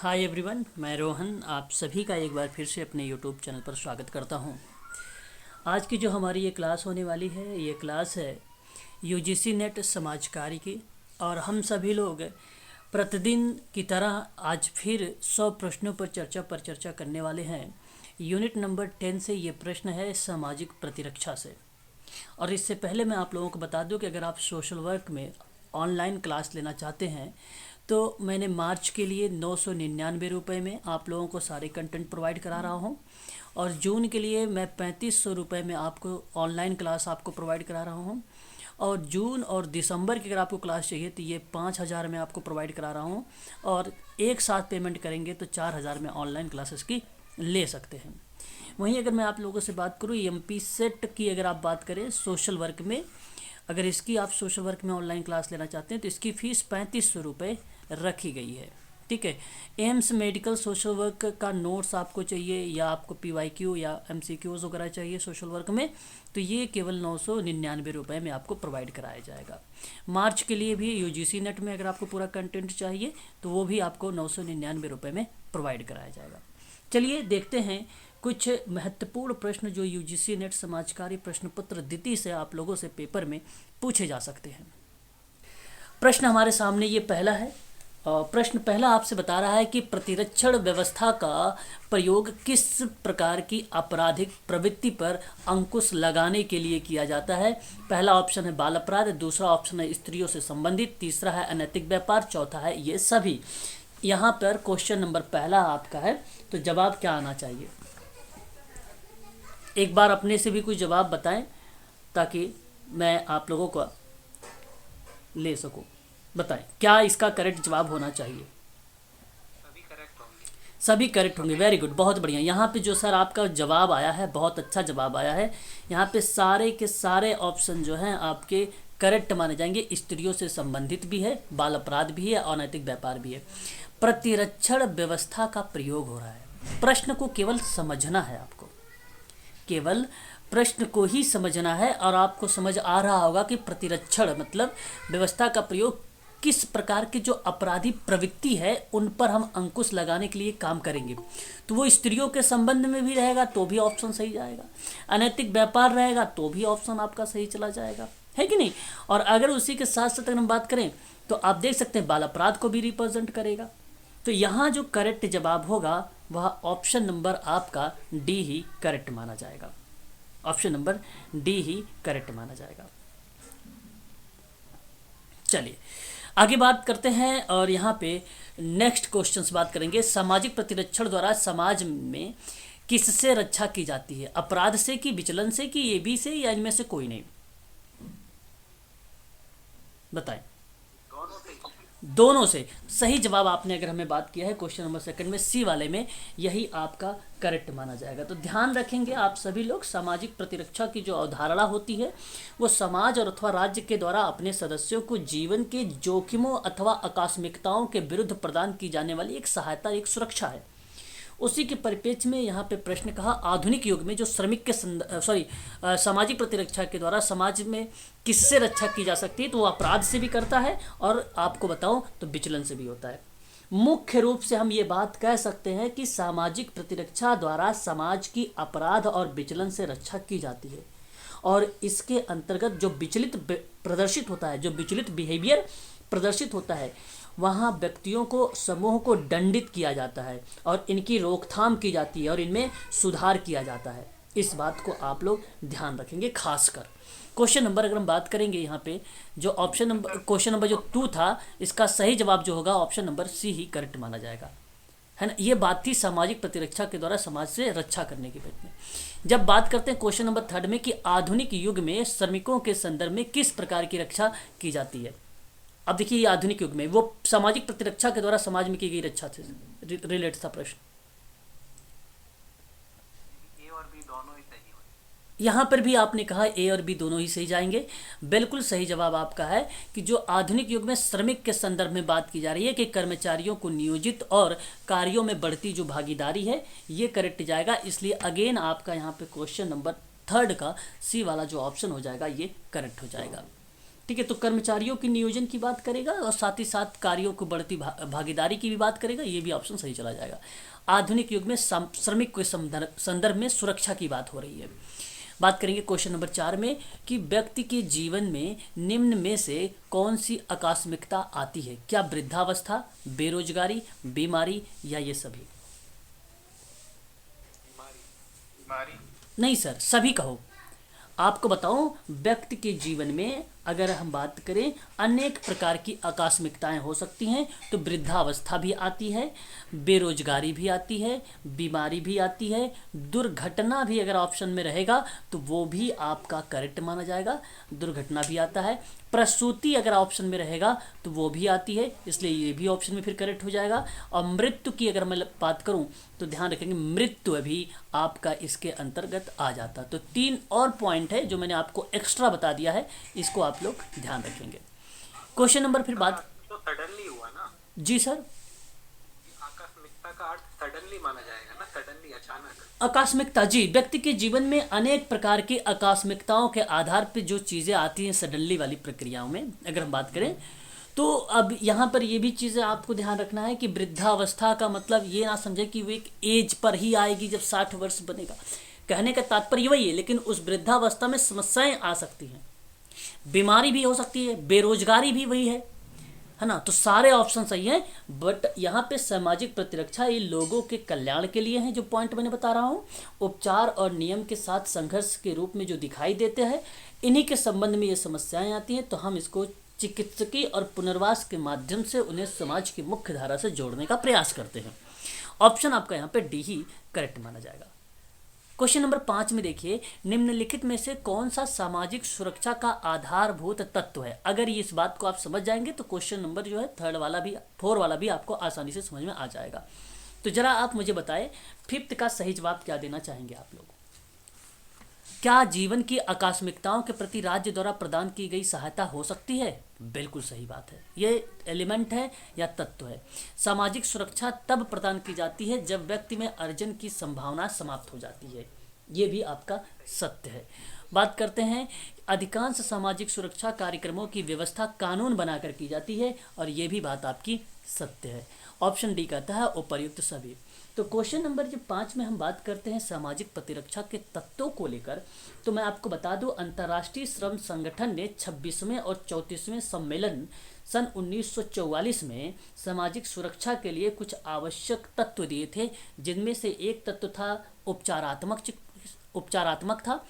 Hi everyone, मैं रोहन आप सभी का एक बार फिर से अपने यूट्यूब चैनल पर स्वागत करता हूं। आज की जो हमारी ये क्लास होने वाली है, ये क्लास है यूजीसी नेट समाज कार्य की। और हम सभी लोग प्रतिदिन की तरह आज फिर 100 प्रश्नों पर चर्चा करने वाले हैं। यूनिट नंबर 10 से ये प्रश्न है सामाजिक प्रतिरक्षा से। और इससे पहले मैं आप लोगों को बता दूं कि अगर आप सोशल वर्क में ऑनलाइन क्लास लेना चाहते हैं तो मैंने मार्च के लिए 999 रुपये में आप लोगों को सारे कंटेंट प्रोवाइड करा रहा हूं। और जून के लिए मैं 3500 रुपये में आपको ऑनलाइन क्लास आपको प्रोवाइड करा रहा हूं। और जून और दिसंबर की अगर आपको क्लास चाहिए तो ये 5000 में आपको प्रोवाइड करा रहा हूं। और एक साथ पेमेंट करेंगे तो 4000 में ऑनलाइन क्लासेस की ले सकते हैं। वहीं अगर मैं आप लोगों से बात करूँ एमपी सेट की, अगर आप बात करें सोशल वर्क में, अगर इसकी आप सोशल वर्क में ऑनलाइन क्लास लेना चाहते हैं तो इसकी फ़ीस 3500 रुपये रखी गई है। ठीक है। एम्स मेडिकल सोशल वर्क का नोट्स आपको चाहिए या आपको पीवाईक्यू या एमसीक्यूज़ वगैरह चाहिए सोशल वर्क में, तो ये केवल 999 रुपये में आपको प्रोवाइड कराया जाएगा। मार्च के लिए भी यूजीसी नेट में अगर आपको पूरा कंटेंट चाहिए तो वो भी आपको 999 रुपये में प्रोवाइड कराया जाएगा। चलिए देखते हैं कुछ महत्वपूर्ण प्रश्न जो यूजीसी नेट समाज कार्य प्रश्न पत्र द्वितीय से आप लोगों से पेपर में पूछे जा सकते हैं। प्रश्न हमारे सामने ये पहला है। प्रश्न पहला आपसे बता रहा है कि प्रतिरक्षण व्यवस्था का प्रयोग किस प्रकार की आपराधिक प्रवृत्ति पर अंकुश लगाने के लिए किया जाता है। पहला ऑप्शन है बाल अपराध, दूसरा ऑप्शन है स्त्रियों से संबंधित, तीसरा है अनैतिक व्यापार, चौथा है ये सभी। यहाँ पर क्वेश्चन नंबर पहला आपका है, तो जवाब क्या आना चाहिए? एक बार अपने से भी कुछ जवाब बताएं ताकि मैं आप लोगों को ले सकूं। बताएं क्या इसका करेक्ट जवाब होना चाहिए? सभी करेक्ट होंगे। वेरी गुड, बहुत बढ़िया। यहाँ पे जो सर आपका जवाब आया है, बहुत अच्छा जवाब आया है। यहाँ पे सारे के सारे ऑप्शन जो हैं आपके करेक्ट माने जाएंगे। स्त्रियों से संबंधित भी है, बाल अपराध भी है, अनैतिक व्यापार भी है। प्रतिरक्षण व्यवस्था का प्रयोग हो रहा है। प्रश्न को केवल समझना है, आपको केवल प्रश्न को ही समझना है और आपको समझ आ रहा होगा कि प्रतिरक्षण मतलब व्यवस्था का प्रयोग किस प्रकार की जो अपराधी प्रवृत्ति है उन पर हम अंकुश लगाने के लिए काम करेंगे। तो वो स्त्रियों के संबंध में भी रहेगा तो भी ऑप्शन सही जाएगा, अनैतिक व्यापार रहेगा तो भी ऑप्शन आपका सही चला जाएगा, है कि नहीं। और अगर उसी के साथ साथ अगर हम बात करें तो आप देख सकते हैं बाल अपराध को भी रिप्रेजेंट करेगा। तो यहाँ जो करेक्ट जवाब होगा वह ऑप्शन नंबर आपका डी ही करेक्ट माना जाएगा। ऑप्शन नंबर डी ही करेक्ट माना जाएगा। चलिए आगे बात करते हैं और यहाँ पे नेक्स्ट क्वेश्चन से बात करेंगे। सामाजिक प्रतिरक्षण द्वारा समाज में किससे रक्षा की जाती है? अपराध से कि विचलन से कि ये भी से या इनमें से कोई नहीं? बताएं। दोनों से। सही जवाब आपने अगर हमें बात किया है क्वेश्चन नंबर सेकंड में, सी वाले में, यही आपका करेक्ट माना जाएगा। तो ध्यान रखेंगे आप सभी लोग, सामाजिक प्रतिरक्षा की जो अवधारणा होती है वो समाज और अथवा राज्य के द्वारा अपने सदस्यों को जीवन के जोखिमों अथवा आकस्मिकताओं के विरुद्ध प्रदान की जाने वाली एक सहायता, एक सुरक्षा है। उसी के परिप्रेक्ष्य में यहाँ पे प्रश्न कहा आधुनिक युग में जो श्रमिक के सामाजिक प्रतिरक्षा के द्वारा समाज में किससे रक्षा की जा सकती है? तो वो अपराध से भी करता है और आपको बताऊं तो विचलन से भी होता है। मुख्य रूप से हम ये बात कह सकते हैं कि सामाजिक प्रतिरक्षा द्वारा समाज की अपराध और विचलन से रक्षा की जाती है। और इसके अंतर्गत जो विचलित प्रदर्शित होता है, जो विचलित बिहेवियर प्रदर्शित होता है, वहाँ व्यक्तियों को, समूह को दंडित किया जाता है और इनकी रोकथाम की जाती है और इनमें सुधार किया जाता है। इस बात को आप लोग ध्यान रखेंगे खासकर। क्वेश्चन नंबर अगर हम बात करेंगे यहाँ पे जो ऑप्शन नंबर क्वेश्चन नंबर जो 2 था, इसका सही जवाब जो होगा ऑप्शन नंबर सी ही करेक्ट माना जाएगा, है ना। ये बात थी सामाजिक प्रतिरक्षा के द्वारा समाज से रक्षा करने के बारे में। जब बात करते हैं क्वेश्चन नंबर 3 में कि आधुनिक युग में श्रमिकों के संदर्भ में किस प्रकार की रक्षा की जाती है। अब देखिए ये आधुनिक युग में वो सामाजिक प्रतिरक्षा के द्वारा समाज में की गई रक्षा से रिलेटेड था प्रश्न। ए और बी दोनों ही सही होंगे। यहाँ पर भी आपने कहा ए और बी दोनों ही सही जाएंगे। बिल्कुल सही जवाब आपका है कि जो आधुनिक युग में श्रमिक के संदर्भ में बात की जा रही है कि कर्मचारियों को नियोजित और कार्यों में बढ़ती जो भागीदारी है, ये करेक्ट जाएगा। इसलिए अगेन आपका यहाँ पे क्वेश्चन नंबर 3 का सी वाला जो ऑप्शन हो जाएगा ये करेक्ट हो जाएगा। ठीक है। तो कर्मचारियों की नियोजन की बात करेगा और साथ ही साथ कार्यों को बढ़ती भागीदारी की भी बात करेगा, ये भी ऑप्शन सही चला जाएगा। आधुनिक युग में श्रमिक के संदर्भ में सुरक्षा की बात हो रही है। बात करेंगे क्वेश्चन नंबर 4 में कि व्यक्ति के जीवन में निम्न में से कौन सी आकस्मिकता आती है? क्या वृद्धावस्था, बेरोजगारी, बीमारी या ये सभी? बीमारी। नहीं सर, सभी कहो। आपको बताऊं, व्यक्ति के जीवन में अगर हम बात करें अनेक प्रकार की आकस्मिकताएं हो सकती हैं, तो वृद्धावस्था भी आती है, बेरोजगारी भी आती है, बीमारी भी आती है, दुर्घटना भी अगर ऑप्शन में रहेगा तो वो भी आपका करेक्ट माना जाएगा, दुर्घटना भी आता है, प्रसूति अगर ऑप्शन में रहेगा तो वो भी आती है, इसलिए ये भी ऑप्शन में फिर करेक्ट हो जाएगा। और मृत्यु की अगर मैं बात करूं तो ध्यान रखेंगे मृत्यु भी आपका इसके अंतर्गत आ जाता। तो 3 और पॉइंट है जो मैंने आपको एक्स्ट्रा बता दिया है, इसको आप लोग ध्यान रखेंगे। क्वेश्चन नंबर फिर बात, तो सडनली हुआ ना? जी सर, आकस्मिकता का अर्थ सडनली माना जाएगा ना, सडनली, अचानक। आकस्मिकता, जी, व्यक्ति के जीवन में अनेक प्रकार की आकस्मिकताओं के आधार पर जो चीज़ें आती हैं सडनली वाली प्रक्रियाओं में अगर हम बात करें, तो अब यहाँ पर ये भी चीज़ें आपको ध्यान रखना है कि वृद्धावस्था का मतलब ये ना समझे कि वो एक एज पर ही आएगी जब 60 वर्ष बनेगा। कहने का तात्पर्य वही है, लेकिन उस वृद्धावस्था में समस्याएं आ सकती हैं, बीमारी भी हो सकती है, बेरोजगारी भी वही है ना। तो सारे ऑप्शन सही हैं, बट यहाँ पे सामाजिक प्रतिरक्षा ये लोगों के कल्याण के लिए हैं, जो पॉइंट मैंने बता रहा हूँ। उपचार और नियम के साथ संघर्ष के रूप में जो दिखाई देते हैं, इन्हीं के संबंध में ये समस्याएं आती हैं, तो हम इसको चिकित्सकीय और पुनर्वास के माध्यम से उन्हें समाज की मुख्य धारा से जोड़ने का प्रयास करते हैं। ऑप्शन आपका यहाँ पे डी ही करेक्ट माना जाएगा। क्वेश्चन नंबर 5 में देखिए, निम्नलिखित में से कौन सा सामाजिक सुरक्षा का आधारभूत तत्व है? अगर ये इस बात को आप समझ जाएंगे तो क्वेश्चन नंबर जो है 4 वाला भी आपको आसानी से समझ में आ जाएगा। तो जरा आप मुझे बताएं 5th का सही जवाब क्या देना चाहेंगे आप लोग? क्या जीवन की आकस्मिकताओं के प्रति राज्य द्वारा प्रदान की गई सहायता हो सकती है? बिल्कुल सही बात है, ये एलिमेंट है या तत्व है। सामाजिक सुरक्षा तब प्रदान की जाती है जब व्यक्ति में अर्जन की संभावना समाप्त हो जाती है, ये भी आपका सत्य है। बात करते हैं, अधिकांश सामाजिक सुरक्षा कार्यक्रमों की व्यवस्था कानून बनाकर की जाती है, और ये भी बात आपकी सत्य है। ऑप्शन डी कहता है उपर्युक्त सभी। तो क्वेश्चन नंबर जो 5 में हम बात करते हैं सामाजिक प्रतिरक्षा के तत्वों को लेकर, तो मैं आपको बता दूं, अंतर्राष्ट्रीय श्रम संगठन ने 26वें और 34वें सम्मेलन सन 1944 में सामाजिक सुरक्षा के लिए कुछ आवश्यक तत्व दिए थे, जिनमें से एक तत्व था उपचारात्मक था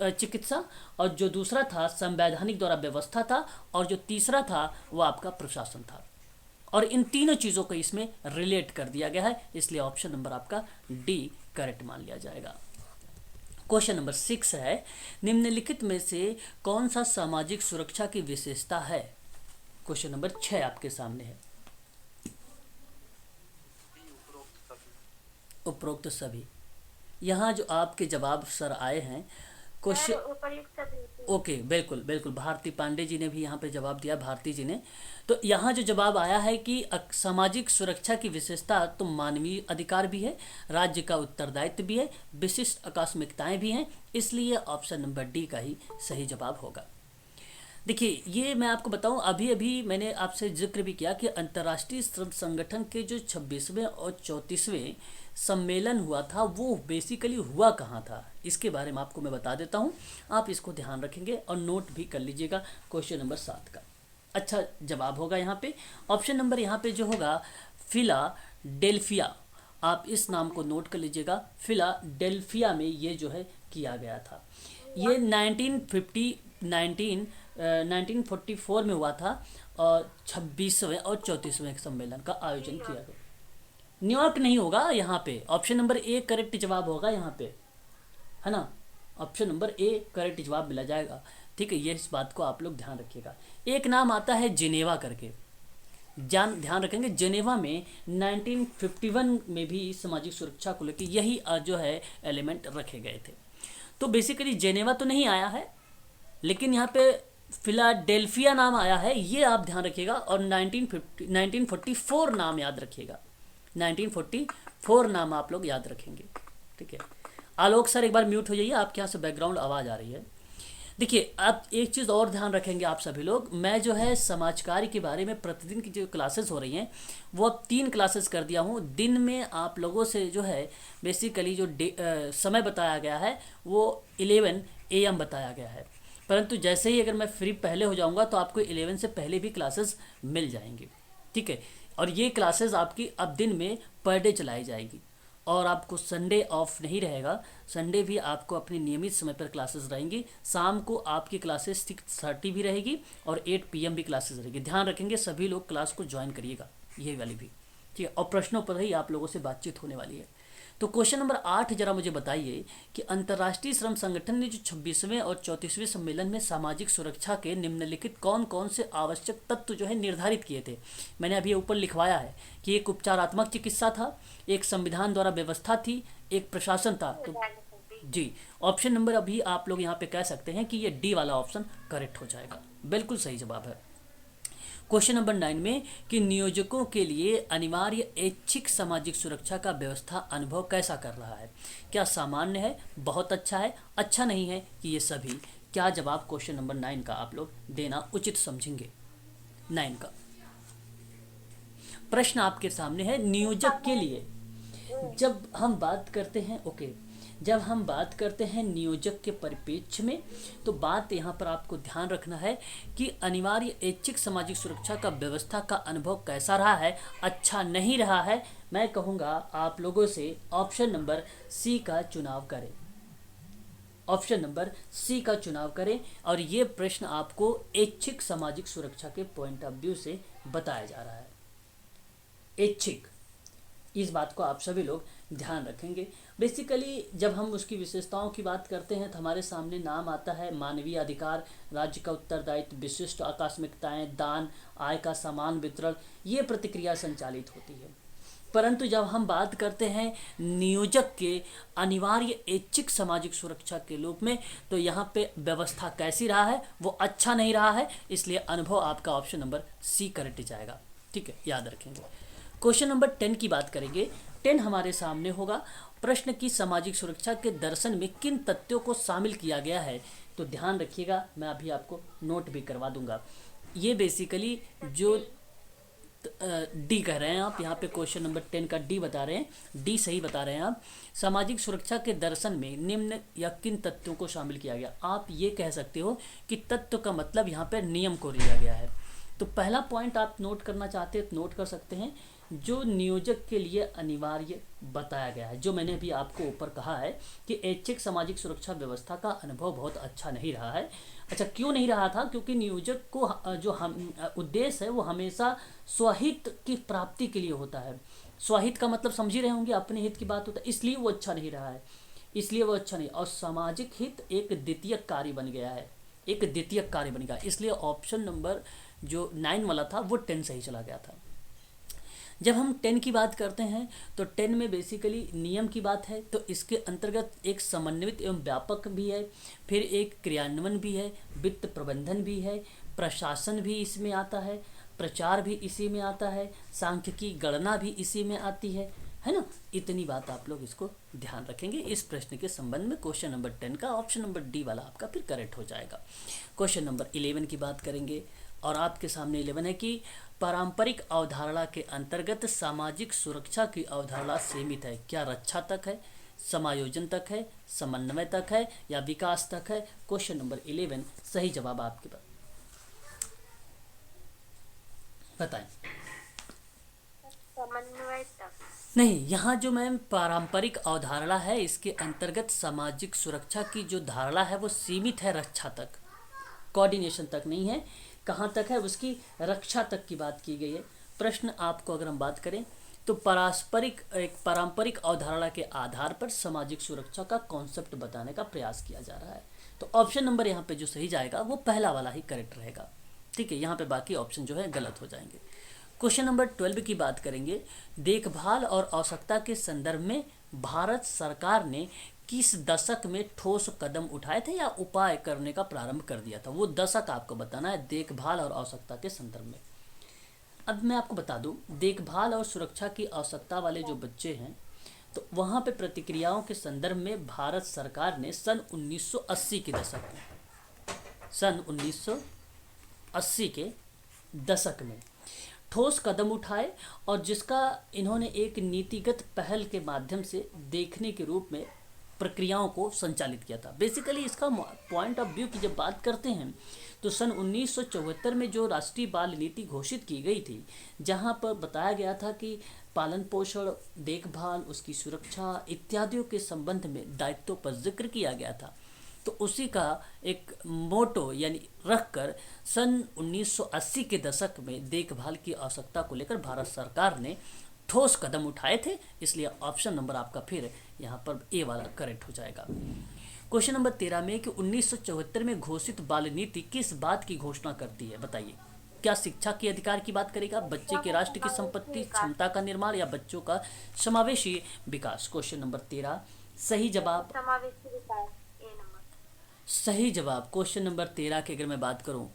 चिकित्सा, और जो दूसरा था संवैधानिक द्वारा व्यवस्था था, और जो तीसरा था वो आपका प्रशासन था। और इन तीनों चीज़ों को इसमें रिलेट कर दिया गया है, इसलिए ऑप्शन नंबर आपका डी करेक्ट मान लिया जाएगा। क्वेश्चन नंबर 6 है, निम्नलिखित में से कौन सा सामाजिक सुरक्षा की विशेषता है? क्वेश्चन नंबर 6 आपके सामने है। उपरोक्त सभी। यहाँ जो आपके जवाब सर आए हैं क्वेश्चन, ओके, बिल्कुल बिल्कुल, भारती पांडे जी ने भी यहाँ पे जवाब दिया, भारती जी ने। तो यहाँ जो जवाब आया है कि सामाजिक सुरक्षा की विशेषता तो मानवीय अधिकार भी है, राज्य का उत्तरदायित्व भी है, विशिष्ट आकस्मिकताएं भी हैं, इसलिए ऑप्शन नंबर डी का ही सही जवाब होगा। देखिए, ये मैं आपको बताऊं, अभी अभी मैंने आपसे जिक्र भी किया कि अंतर्राष्ट्रीय श्रम संगठन के जो 26वें और 34वें सम्मेलन हुआ था, वो बेसिकली हुआ कहाँ था, इसके बारे में आपको मैं बता देता हूँ, आप इसको ध्यान रखेंगे और नोट भी कर लीजिएगा। क्वेश्चन नंबर 7 का अच्छा जवाब होगा यहाँ पे, ऑप्शन नंबर यहाँ पे जो होगा फिलाडेल्फिया, आप इस नाम को नोट कर लीजिएगा। फिलाडेल्फिया में ये जो है किया गया था, ये 1944 में हुआ था, और 26वें और 34वें सम्मेलन का आयोजन किया गया। न्यूयॉर्क नहीं होगा यहाँ पे, ऑप्शन नंबर ए करेक्ट जवाब होगा यहाँ पे, है ना। ऑप्शन नंबर ए करेक्ट जवाब मिला जाएगा, ठीक है। ये इस बात को आप लोग ध्यान रखिएगा। एक नाम आता है जिनेवा करके, ध्यान रखेंगे, जिनेवा में 1951 में भी सामाजिक सुरक्षा को लेकर यही जो है एलिमेंट रखे गए थे। तो बेसिकली जिनेवा तो नहीं आया है, लेकिन यहाँ पे फिलाडेल्फिया नाम आया है, ये आप ध्यान रखिएगा। और 1944 नाम याद रखिएगा, 1944 नाम आप लोग याद रखेंगे, ठीक है। आलोक सर एक बार म्यूट हो जाइए, आपके यहाँ से बैकग्राउंड आवाज़ आ रही है। देखिए, आप एक चीज़ और ध्यान रखेंगे आप सभी लोग, मैं जो है समाज कार्य के बारे में प्रतिदिन की जो क्लासेस हो रही हैं वो अब 3 क्लासेस कर दिया हूँ। दिन में आप लोगों से जो है बेसिकली जो समय बताया गया है वो 11 AM बताया गया है, परंतु जैसे ही अगर मैं फ्री पहले हो जाऊँगा तो आपको 11 से पहले भी क्लासेस मिल जाएंगी, ठीक है। और ये क्लासेस आपकी अब दिन में पर डे चलाई जाएगी और आपको संडे ऑफ नहीं रहेगा। संडे भी आपको अपने नियमित समय पर क्लासेस रहेंगी। शाम को आपकी क्लासेस 6:30 भी रहेगी और 8 PM भी क्लासेस रहेगी। ध्यान रखेंगे सभी लोग क्लास को ज्वाइन करिएगा, ये वाली भी, ठीक है। और प्रश्नों पर ही आप लोगों से बातचीत होने वाली है। तो क्वेश्चन नंबर 8 जरा मुझे बताइए कि अंतर्राष्ट्रीय श्रम संगठन ने जो 26वें और 34वें सम्मेलन में सामाजिक सुरक्षा के निम्नलिखित कौन कौन से आवश्यक तत्व जो है निर्धारित किए थे। मैंने अभी ऊपर लिखवाया है कि एक उपचारात्मक चिकित्सा था, एक संविधान द्वारा व्यवस्था थी, एक प्रशासन था। तो जी, ऑप्शन नंबर अभी आप लोग यहाँ पे कह सकते हैं कि ये डी वाला ऑप्शन करेक्ट हो जाएगा, बिल्कुल सही जवाब है। क्वेश्चन नंबर 9 में कि नियोजकों के लिए अनिवार्य ऐच्छिक सामाजिक सुरक्षा का व्यवस्था अनुभव कैसा कर रहा है। क्या सामान्य है, बहुत अच्छा है, अच्छा नहीं है कि ये सभी। क्या जवाब क्वेश्चन नंबर 9 का आप लोग देना उचित समझेंगे। 9 का प्रश्न आपके सामने है, नियोजक के लिए जब हम बात करते हैं जब हम बात करते हैं नियोजक के परिप्रेक्ष्य में, तो बात यहाँ पर आपको ध्यान रखना है कि अनिवार्य ऐच्छिक सामाजिक सुरक्षा का व्यवस्था का अनुभव कैसा रहा है, अच्छा नहीं रहा है। मैं कहूँगा आप लोगों से ऑप्शन नंबर सी का चुनाव करें, ऑप्शन नंबर सी का चुनाव करें। और ये प्रश्न आपको ऐच्छिक सामाजिक सुरक्षा के पॉइंट ऑफ व्यू से बताया जा रहा है। ऐच्छिक, इस बात को आप सभी लोग ध्यान रखेंगे। बेसिकली जब हम उसकी विशेषताओं की बात करते हैं तो हमारे सामने नाम आता है मानवीय अधिकार, राज्य का उत्तरदायित्व, विशिष्ट आकस्मिकताएं, दान, आय का समान वितरण, ये प्रतिक्रिया संचालित होती है। परंतु जब हम बात करते हैं नियोजक के अनिवार्य ऐच्छिक सामाजिक सुरक्षा के रूप में, तो यहाँ पे व्यवस्था कैसी रहा है, वो अच्छा नहीं रहा है, इसलिए अनुभव आपका ऑप्शन नंबर सी करेक्ट जाएगा, ठीक है, याद रखेंगे। क्वेश्चन नंबर 10 की बात करेंगे। 10 हमारे सामने होगा, प्रश्न की सामाजिक सुरक्षा के दर्शन में किन तथ्यों को शामिल किया गया है। तो ध्यान रखिएगा, मैं अभी आपको नोट भी करवा दूंगा। ये बेसिकली जो डी कह रहे हैं आप, यहाँ पे क्वेश्चन नंबर 10 का डी बता रहे हैं, डी सही बता रहे हैं आप। सामाजिक सुरक्षा के दर्शन में निम्न या किन तथ्यों को शामिल किया गया। आप ये कह सकते हो कि तत्व का मतलब यहाँ पे नियम को लिया गया है। तो पहला पॉइंट आप नोट करना चाहते हैं तो नोट कर सकते हैं, जो नियोजक के लिए अनिवार्य बताया गया है। जो मैंने अभी आपको ऊपर कहा है कि ऐच्छिक सामाजिक सुरक्षा व्यवस्था का अनुभव बहुत अच्छा नहीं रहा है। अच्छा, क्यों नहीं रहा था? क्योंकि नियोजक को जो हम उद्देश्य है वो हमेशा स्वहित की प्राप्ति के लिए होता है। स्वहित का मतलब समझ ही रहे होंगे, अपने हित की बात होता है, इसलिए वो अच्छा नहीं रहा है, इसलिए वो अच्छा नहीं। और सामाजिक हित एक द्वितीय कार्य बन गया है, एक द्वितीय कार्य बन गया, इसलिए ऑप्शन नंबर जो 9 वाला था वो 10 सही चला गया था। जब हम 10 की बात करते हैं तो 10 में बेसिकली नियम की बात है, तो इसके अंतर्गत एक समन्वित एवं व्यापक भी है, फिर एक क्रियान्वयन भी है, वित्त प्रबंधन भी है, प्रशासन भी इसमें आता है, प्रचार भी इसी में आता है, सांख्यिकी गणना भी इसी में आती है ना। इतनी बात आप लोग इसको ध्यान रखेंगे। इस प्रश्न के संबंध में क्वेश्चन नंबर 10 का ऑप्शन नंबर डी वाला आपका फिर करेक्ट हो जाएगा। क्वेश्चन नंबर 11 की बात करेंगे और आपके सामने 11 है कि पारंपरिक अवधारणा के अंतर्गत सामाजिक सुरक्षा की अवधारणा सीमित है। क्या रक्षा तक है, समायोजन तक है, समन्वय तक है या विकास तक है? क्वेश्चन नंबर 11 सही जवाब आपके पास, बताएं। समन्वय तक नहीं, यहाँ जो मैम पारंपरिक अवधारणा है इसके अंतर्गत सामाजिक सुरक्षा की जो धारणा है वो सीमित है रक्षा तक, कोऑर्डिनेशन तक नहीं है। कहाँ तक है? उसकी रक्षा तक की बात की गई है। प्रश्न आपको अगर हम बात करें तो पारंपरिक अवधारणा के आधार पर सामाजिक सुरक्षा का कॉन्सेप्ट बताने का प्रयास किया जा रहा है। तो ऑप्शन नंबर यहाँ पे जो सही जाएगा वो पहला वाला ही करेक्ट रहेगा, ठीक है। यहाँ पे बाकी ऑप्शन जो है गलत हो जाएंगे। क्वेश्चन नंबर 12 की बात करेंगे। देखभाल और आवश्यकता के संदर्भ में भारत सरकार ने किस दशक में ठोस कदम उठाए थे या उपाय करने का प्रारंभ कर दिया था? वो दशक आपको बताना है देखभाल और आवश्यकता के संदर्भ में। अब मैं आपको बता दूं, देखभाल और सुरक्षा की आवश्यकता वाले जो बच्चे हैं तो वहाँ पे प्रतिक्रियाओं के संदर्भ में भारत सरकार ने सन 1980 के दशक में सन 1980 के दशक में ठोस कदम उठाए और जिसका इन्होंने एक नीतिगत पहल के माध्यम से देखने के रूप में प्रक्रियाओं को संचालित किया था। बेसिकली इसका पॉइंट ऑफ व्यू की जब बात करते हैं तो सन 1974 में जो राष्ट्रीय बाल नीति घोषित की गई थी, जहां पर बताया गया था कि पालन पोषण, देखभाल, उसकी सुरक्षा इत्यादियों के संबंध में दायित्वों पर जिक्र किया गया था, तो उसी का एक मोटो यानी रखकर सन 1980 के दशक में देखभाल की आवश्यकता को लेकर भारत सरकार ने ठोस कदम उठाए थे। इसलिए ऑप्शन नंबर आपका फिर यहाँ पर ए वाला करेक्ट हो जाएगा। क्वेश्चन नंबर 13 में कि 1974 में घोषित बाल नीति किस बात की घोषणा करती है, बताइए। क्या शिक्षा के अधिकार की बात करेगा, बच्चे के राष्ट्र की संपत्ति, क्षमता का निर्माण या बच्चों का समावेशी विकास? क्वेश्चन नंबर 13 सही जवाब समावेशी विकास ए नंबर। सही जवाब क्वेश्चन नंबर 13 की अगर मैं बात करूं,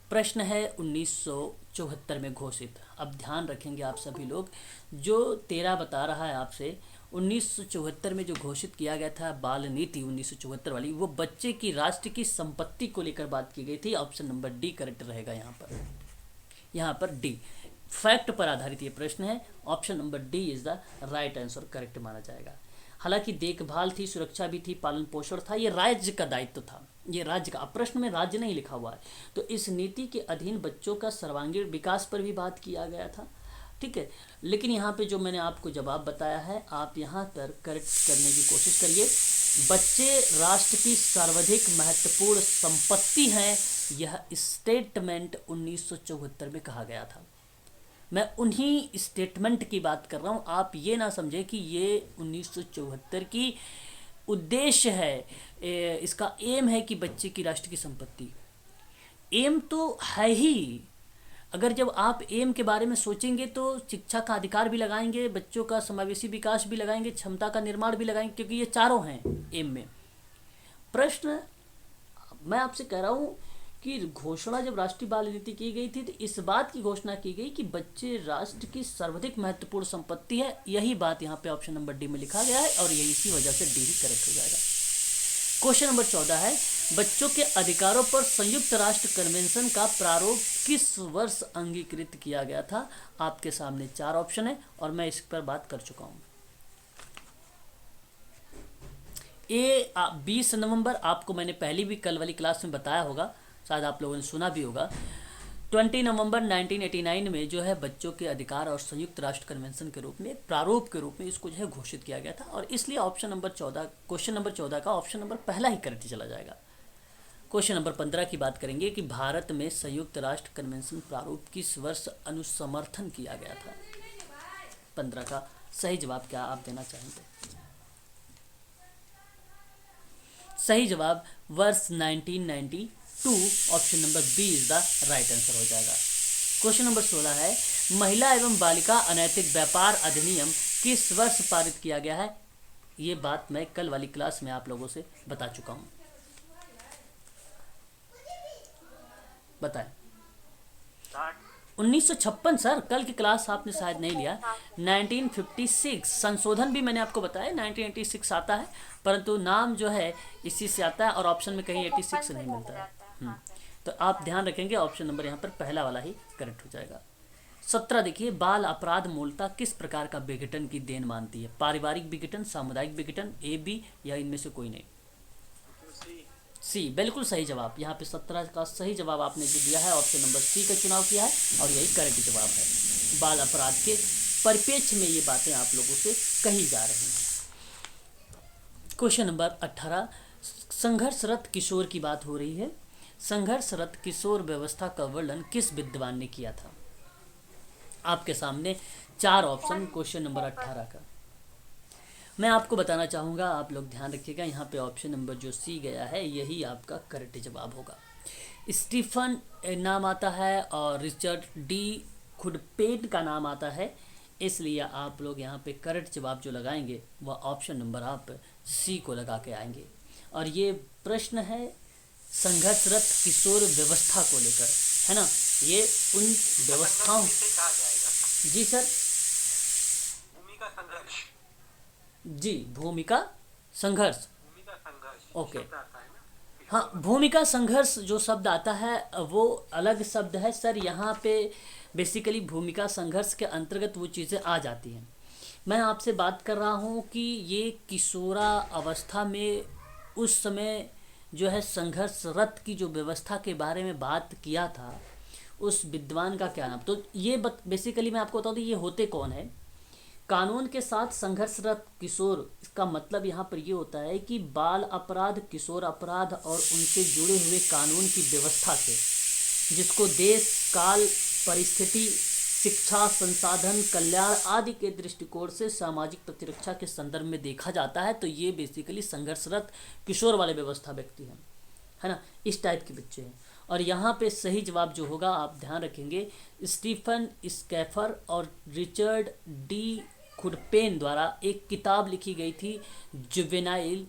प्रश्न है 1974 में घोषित। अब ध्यान रखेंगे आप सभी लोग, जो 13 बता रहा है आपसे 1974 में जो घोषित किया गया था बाल नीति 1974 वाली, वो बच्चे की राष्ट्र की संपत्ति को लेकर बात की गई थी। ऑप्शन नंबर डी करेक्ट रहेगा यहाँ पर डी फैक्ट पर आधारित ये प्रश्न है। Option number D is the right answer, correct माना जाएगा। हालांकि देखभाल थी, सुरक्षा भी थी, पालन पोषण था, ये राज्य का दायित्व था, ये राज्य का। प्रश्न में राज्य नहीं लिखा हुआ है, तो इस नीति के अधीन बच्चों का सर्वांगीण विकास पर भी बात किया गया था, ठीक है। लेकिन यहाँ पे जो मैंने आपको जवाब बताया है, आप यहाँ पर करेक्ट करने की कोशिश करिए। बच्चे राष्ट्र की सर्वाधिक महत्वपूर्ण संपत्ति हैं, यह स्टेटमेंट 1974 में कहा गया था। मैं उन्हीं स्टेटमेंट की बात कर रहा हूँ, आप ये ना समझें कि ये 1974 की उद्देश्य है, इसका एम है कि बच्चे की राष्ट्र की संपत्ति। एम तो है ही, अगर जब आप एम के बारे में सोचेंगे तो शिक्षा का अधिकार भी लगाएंगे, बच्चों का समावेशी विकास भी लगाएंगे, क्षमता का निर्माण भी लगाएंगे, क्योंकि ये चारों हैं एम में। प्रश्न मैं आपसे कह रहा हूँ कि घोषणा जब राष्ट्रीय बाल नीति की गई थी तो इस बात की घोषणा की गई कि बच्चे राष्ट्र की सर्वाधिक महत्वपूर्ण संपत्ति है। यही बात यहाँ पे ऑप्शन नंबर डी में लिखा गया है और यही इसी वजह से डी ही करेक्ट हो जाएगा। क्वेश्चन नंबर 14 है, बच्चों के अधिकारों पर संयुक्त राष्ट्र कन्वेंशन का प्रारूप किस वर्ष अंगीकृत किया गया था? आपके सामने 4 ऑप्शन है और मैं इस पर बात कर चुका हूँ। ए 20 नवंबर, आपको मैंने पहली भी कल वाली क्लास में बताया होगा, शायद आप लोगों ने सुना भी होगा। 20 नवंबर 1989 में जो है बच्चों के अधिकार और संयुक्त राष्ट्र कन्वेंशन के रूप में, प्रारूप के रूप में इसको जो है घोषित किया गया था, और इसलिए ऑप्शन नंबर 14, क्वेश्चन नंबर 14 का ऑप्शन नंबर पहला ही करेक्ट चला जाएगा। क्वेश्चन नंबर 15 की बात करेंगे कि भारत में संयुक्त राष्ट्र कन्वेंशन प्रारूप किस वर्ष अनुसमर्थन किया गया था? 15 का सही जवाब क्या आप देना चाहेंगे? सही जवाब वर्ष 1992, option number B is the right answer हो जाएगा। क्वेश्चन नंबर 16 है, महिला एवं बालिका अनैतिक व्यापार अधिनियम किस वर्ष पारित किया गया है? ये बात मैं कल वाली क्लास में आप लोगों से बता चुका हूं, बताएं। 1956 सर, कल की क्लास आपने शायद नहीं लिया। 1956 संशोधन भी मैंने आपको बताया, 1986 आता है, परंतु नाम जो है इसी से आता है और ऑप्शन में कहीं 86 नहीं मिलता है। तो आप ध्यान रखेंगे, ऑप्शन नंबर यहाँ पर पहला वाला ही करेक्ट हो जाएगा। 17 देखिए, बाल अपराध मूलतः किस प्रकार का विघटन की देन मानती है? पारिवारिक विघटन, सामुदायिक विघटन, ए बी या इनमें से कोई नहीं? सी बिल्कुल सही जवाब। यहाँ पे 17 का सही जवाब आपने जो दिया है ऑप्शन नंबर सी का चुनाव किया है और यही करेक्ट जवाब है। बाल अपराध के परिप्रेक्ष्य में ये बातें आप लोगों से कही जा रही हैं। क्वेश्चन नंबर 18, संघर्षरत किशोर की बात हो रही है। संघर्षरत किशोर व्यवस्था का वर्णन किस विद्वान ने किया था? आपके सामने 4 ऑप्शन क्वेश्चन नंबर 18 का। मैं आपको बताना चाहूँगा, आप लोग ध्यान रखिएगा, यहाँ पे ऑप्शन नंबर जो सी गया है यही आपका करेक्ट जवाब होगा। स्टीफन नाम आता है और रिचर्ड डी खुडपेट का नाम आता है, इसलिए आप लोग यहाँ पे करेक्ट जवाब जो लगाएंगे वह ऑप्शन नंबर आप सी को लगा के आएंगे। और ये प्रश्न है संघर्षरत किशोर व्यवस्था को लेकर, है ना, ये उन व्यवस्थाओं। जी सर, भूमिका संघर्ष। जी, भूमिका संघर्ष। भूमिका संघर्ष ओके। शब्द आता है ना हाँ, भूमिका संघर्ष जो शब्द आता है वो अलग शब्द है सर। यहाँ पे बेसिकली भूमिका संघर्ष के अंतर्गत वो चीज़ें आ जाती हैं। मैं आपसे बात कर रहा हूँ कि ये किशोरा अवस्था में उस समय जो है संघर्षरत की जो व्यवस्था के बारे में बात किया था, उस विद्वान का क्या नाम। तो ये बेसिकली मैं आपको बता दूँ ये होते कौन है। कानून के साथ संघर्षरत किशोर, इसका मतलब यहाँ पर ये होता है कि बाल अपराध, किशोर अपराध और उनसे जुड़े हुए कानून की व्यवस्था से, जिसको देश, काल, परिस्थिति, शिक्षा, संसाधन, कल्याण आदि के दृष्टिकोण से सामाजिक प्रतिरक्षा के संदर्भ में देखा जाता है, तो ये बेसिकली संघर्षरत किशोर वाले व्यवस्था व्यक्ति हैं, है ना, इस टाइप के बच्चे हैं। और यहाँ पे सही जवाब जो होगा आप ध्यान रखेंगे, स्टीफन स्कैफर और रिचर्ड डी खुरपेन द्वारा एक किताब लिखी गई थी, जुवेनाइल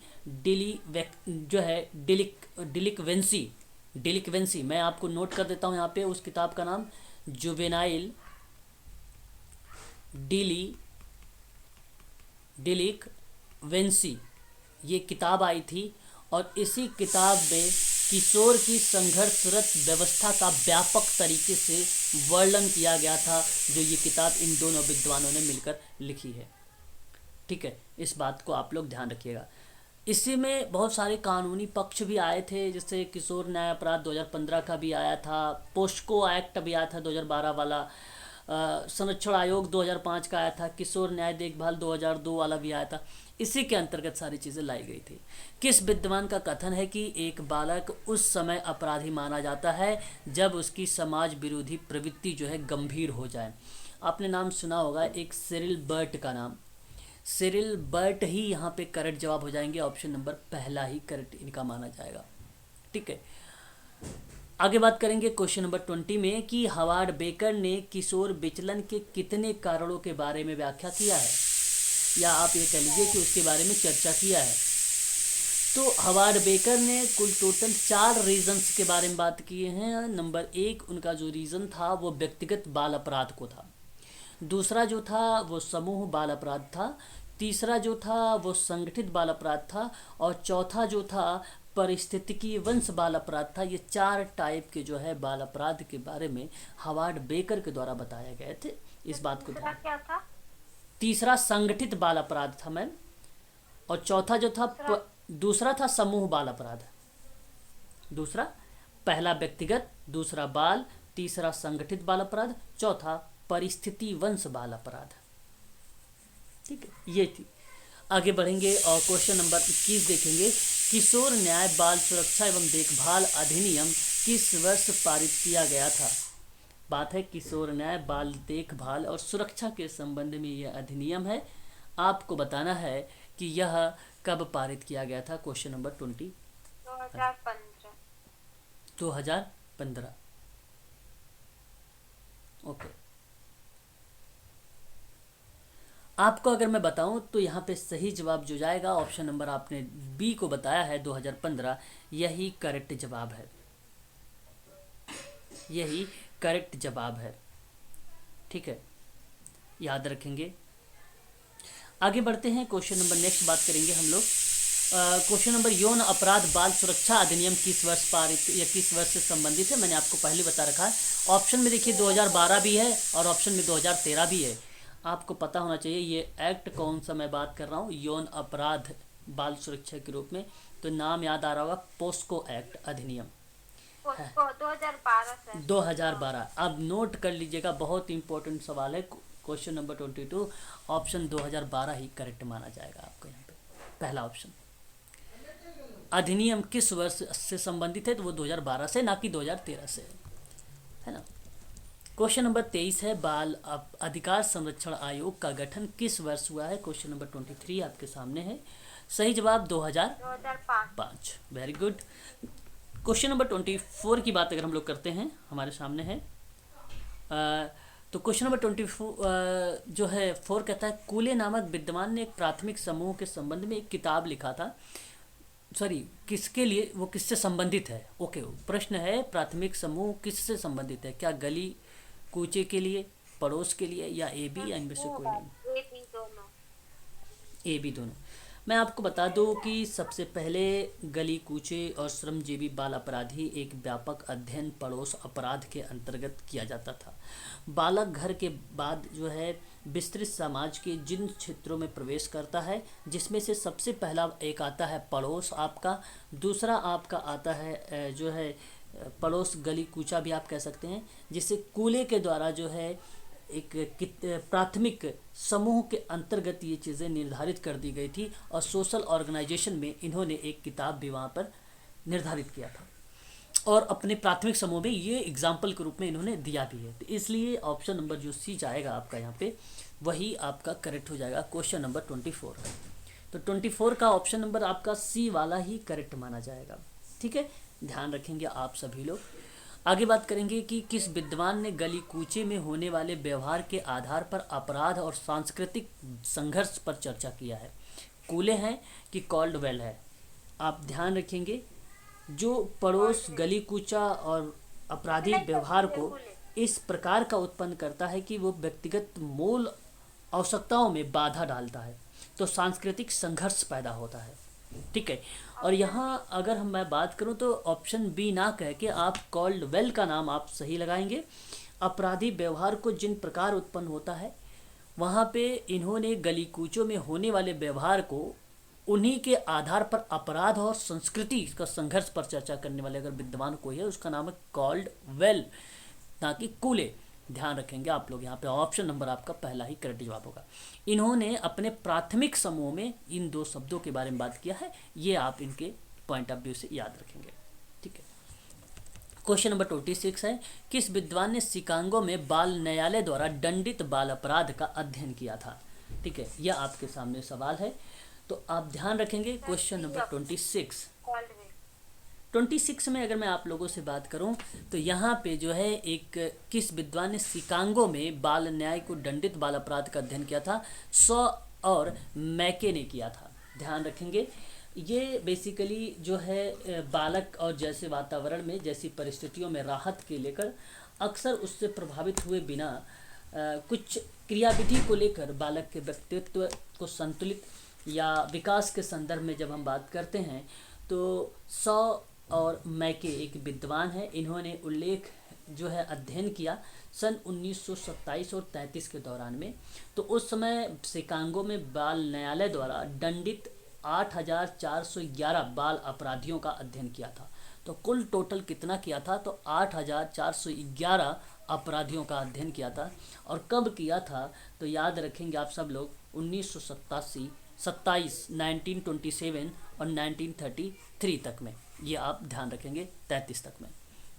डिलिक्वेंसी। मैं आपको नोट कर देता हूँ यहाँ पे उस किताब का नाम, जुवेनाइल डिलिक्वेंसी, ये किताब आई थी। और इसी किताब में किशोर की संघर्षरत व्यवस्था का व्यापक तरीके से वर्णन किया गया था, जो ये किताब इन दोनों विद्वानों ने मिलकर लिखी है। ठीक है, इस बात को आप लोग ध्यान रखिएगा। इसी में बहुत सारे कानूनी पक्ष भी आए थे, जैसे किशोर न्याय अपराध 2015 का भी आया था, पोस्को एक्ट भी आया था 2012 वाला, संरक्षण आयोग 2005 का आया था, किशोर न्याय देखभाल 2002 वाला भी आया था। इसी के अंतर्गत सारी चीज़ें लाई गई थी। किस विद्वान का कथन है कि एक बालक उस समय अपराधी माना जाता है जब उसकी समाज विरोधी प्रवृत्ति जो है गंभीर हो जाए। आपने नाम सुना होगा एक सिरिल बर्ट का नाम, सिरिल बर्ट ही यहाँ पे करेक्ट जवाब हो जाएंगे। ऑप्शन नंबर पहला ही करेक्ट इनका माना जाएगा। ठीक है, आगे बात करेंगे क्वेश्चन नंबर 20 में कि हवार्ड बेकर ने किशोर विचलन के कितने कारणों के बारे में व्याख्या किया है, या आप ये कह लीजिए कि उसके बारे में चर्चा किया है। तो हवार्ड बेकर ने कुल टोटल 4 रीजन्स के बारे में बात किए हैं। नंबर 1 उनका जो रीज़न था वो व्यक्तिगत बाल अपराध को था, दूसरा जो था वो समूह बाल अपराध था, तीसरा जो था वो संगठित बाल अपराध था, और चौथा जो था परिस्थितिकी वंश बाल अपराध था। ये 4 टाइप के जो है बाल अपराध के बारे में हवार्ड बेकर के द्वारा बताए गए थे। इस बात को ध्यान। क्या था? तीसरा संगठित बाल अपराध था मैम, और चौथा जो था दूसरा था समूह बाल अपराध। दूसरा, पहला व्यक्तिगत, दूसरा बाल, तीसरा संगठित बाल अपराध, चौथा परिस्थिति वंश बाल अपराध। ठीक है, ये थी। आगे बढ़ेंगे और क्वेश्चन नंबर 21 देखेंगे। किशोर न्याय बाल सुरक्षा एवं देखभाल अधिनियम किस वर्ष पारित किया गया था? बात है किशोर न्याय बाल देखभाल और सुरक्षा के संबंध में यह अधिनियम है। आपको बताना है कि यह कब पारित किया गया था। Question number 20 2015। ओके, आपको अगर मैं बताऊं तो यहाँ पे सही जवाब जो जाएगा, ऑप्शन नंबर आपने बी को बताया है 2015, यही करेक्ट जवाब है, यही करेक्ट जवाब है। ठीक है, याद रखेंगे। आगे बढ़ते हैं, क्वेश्चन नंबर नेक्स्ट बात करेंगे हम लोग। क्वेश्चन नंबर यौन अपराध बाल सुरक्षा अधिनियम किस वर्ष पारित या किस वर्ष से संबंधित है? मैंने आपको पहले बता रखा है। ऑप्शन में देखिए 2012 भी है और ऑप्शन में 2013 भी है। आपको पता होना चाहिए ये एक्ट कौन सा मैं बात कर रहा हूँ, यौन अपराध बाल सुरक्षा के रूप में। तो नाम याद आ रहा होगा, पोस्को एक्ट अधिनियम 2012। अब नोट कर लीजिएगा, बहुत इंपॉर्टेंट सवाल है। क्वेश्चन नंबर 22, ऑप्शन 2012 ही करेक्ट माना जाएगा आपको यहाँ पे, पहला ऑप्शन। अधिनियम किस वर्ष से संबंधित है? तो वो 2012 से, ना कि 2013 से, है ना। क्वेश्चन नंबर 23 है, बाल अधिकार संरक्षण आयोग का गठन किस वर्ष हुआ है? क्वेश्चन नंबर 23 आपके सामने है। सही जवाब 2005। Very good. क्वेश्चन नंबर 24 की बात अगर हम लोग करते हैं, हमारे सामने है। तो क्वेश्चन नंबर 24 जो है 4 कहता है, कूले नामक विद्वान ने एक प्राथमिक समूह के संबंध में एक किताब लिखा था। सॉरी, किसके लिए, वो किससे संबंधित है? ओके, प्रश्न है प्राथमिक समूह किससे संबंधित है? क्या गली कूचे के लिए, पड़ोस के लिए, या ए बी, या इनमें से कोई नहीं? ए बी दोनों। मैं आपको बता दूं कि सबसे पहले गली कूचे और श्रमजीवी बाल अपराधी एक व्यापक अध्ययन पड़ोस अपराध के अंतर्गत किया जाता था। बालक घर के बाद जो है विस्तृत समाज के जिन क्षेत्रों में प्रवेश करता है, जिसमें से सबसे पहला एक आता है पड़ोस आपका, दूसरा आपका आता है जो है पड़ोस गली कूचा भी आप कह सकते हैं, जिसे कूले के द्वारा जो है एक प्राथमिक समूह के अंतर्गत ये चीज़ें निर्धारित कर दी गई थी और सोशल ऑर्गेनाइजेशन में इन्होंने एक किताब भी वहाँ पर निर्धारित किया था और अपने प्राथमिक समूह में ये एग्जाम्पल के रूप में इन्होंने दिया भी है। तो इसलिए ऑप्शन नंबर जो सी जाएगा आपका यहाँ पे वही आपका करेक्ट हो जाएगा क्वेश्चन नंबर 24। तो 24 का ऑप्शन नंबर आपका सी वाला ही करेक्ट माना जाएगा। ठीक है, ध्यान रखेंगे आप सभी लोग। आगे बात करेंगे कि किस विद्वान ने गली कूचे में होने वाले व्यवहार के आधार पर अपराध और सांस्कृतिक संघर्ष पर चर्चा किया है। कूले हैं कि कॉल्डवेल है? आप ध्यान रखेंगे, जो पड़ोस गली कूचा और आपराधिक व्यवहार को इस प्रकार का उत्पन्न करता है कि वो व्यक्तिगत मूल आवश्यकताओं में बाधा डालता है, तो सांस्कृतिक संघर्ष पैदा होता है। ठीक है, और यहाँ अगर मैं बात करूँ तो ऑप्शन बी ना कह के आप कॉल्डवेल का नाम आप सही लगाएंगे। अपराधी व्यवहार को जिन प्रकार उत्पन्न होता है, वहाँ पे इन्होंने गली कूचों में होने वाले व्यवहार को उन्हीं के आधार पर अपराध और संस्कृति का संघर्ष पर चर्चा करने वाले अगर विद्वान कोई है, उसका नाम है कॉल्डवेल, ना कि कूले। ध्यान रखेंगे आप लोग, यहाँ पे ऑप्शन नंबर आपका पहला ही करेक्ट जवाब होगा। इन्होंने अपने प्राथमिक समूह में इन दो शब्दों के बारे में बात किया है, ये आप इनके पॉइंट ऑफ व्यू से याद रखेंगे। ठीक है, क्वेश्चन नंबर 26 है, किस विद्वान ने शिकागो में बाल न्यायालय द्वारा दंडित बाल अपराध का अध्ययन किया था? ठीक है, यह आपके सामने सवाल है, तो आप ध्यान रखेंगे। क्वेश्चन नंबर 26 में अगर मैं आप लोगों से बात करूं तो यहाँ पे जो है एक किस विद्वान ने शिकागो में बाल न्याय को दंडित बाल अपराध का अध्ययन किया था? सॉ और मैके ने किया था। ध्यान रखेंगे, ये बेसिकली जो है बालक और जैसे वातावरण में जैसी परिस्थितियों में राहत के लेकर अक्सर उससे प्रभावित हुए बिना कुछ क्रियाविधि को लेकर बालक के व्यक्तित्व को संतुलित या विकास के संदर्भ में जब हम बात करते हैं तो सॉ और मैके एक विद्वान है, इन्होंने उल्लेख जो है अध्ययन किया सन 1927 और 33 के दौरान में। तो उस समय शिकागो में बाल न्यायालय द्वारा दंडित 8,411 बाल अपराधियों का अध्ययन किया था। तो कुल टोटल कितना किया था? तो 8,411 अपराधियों का अध्ययन किया था। और कब किया था? तो याद रखेंगे आप सब लोग 1927, 1927 और 1933 तक में, ये आप ध्यान रखेंगे 33 तक में।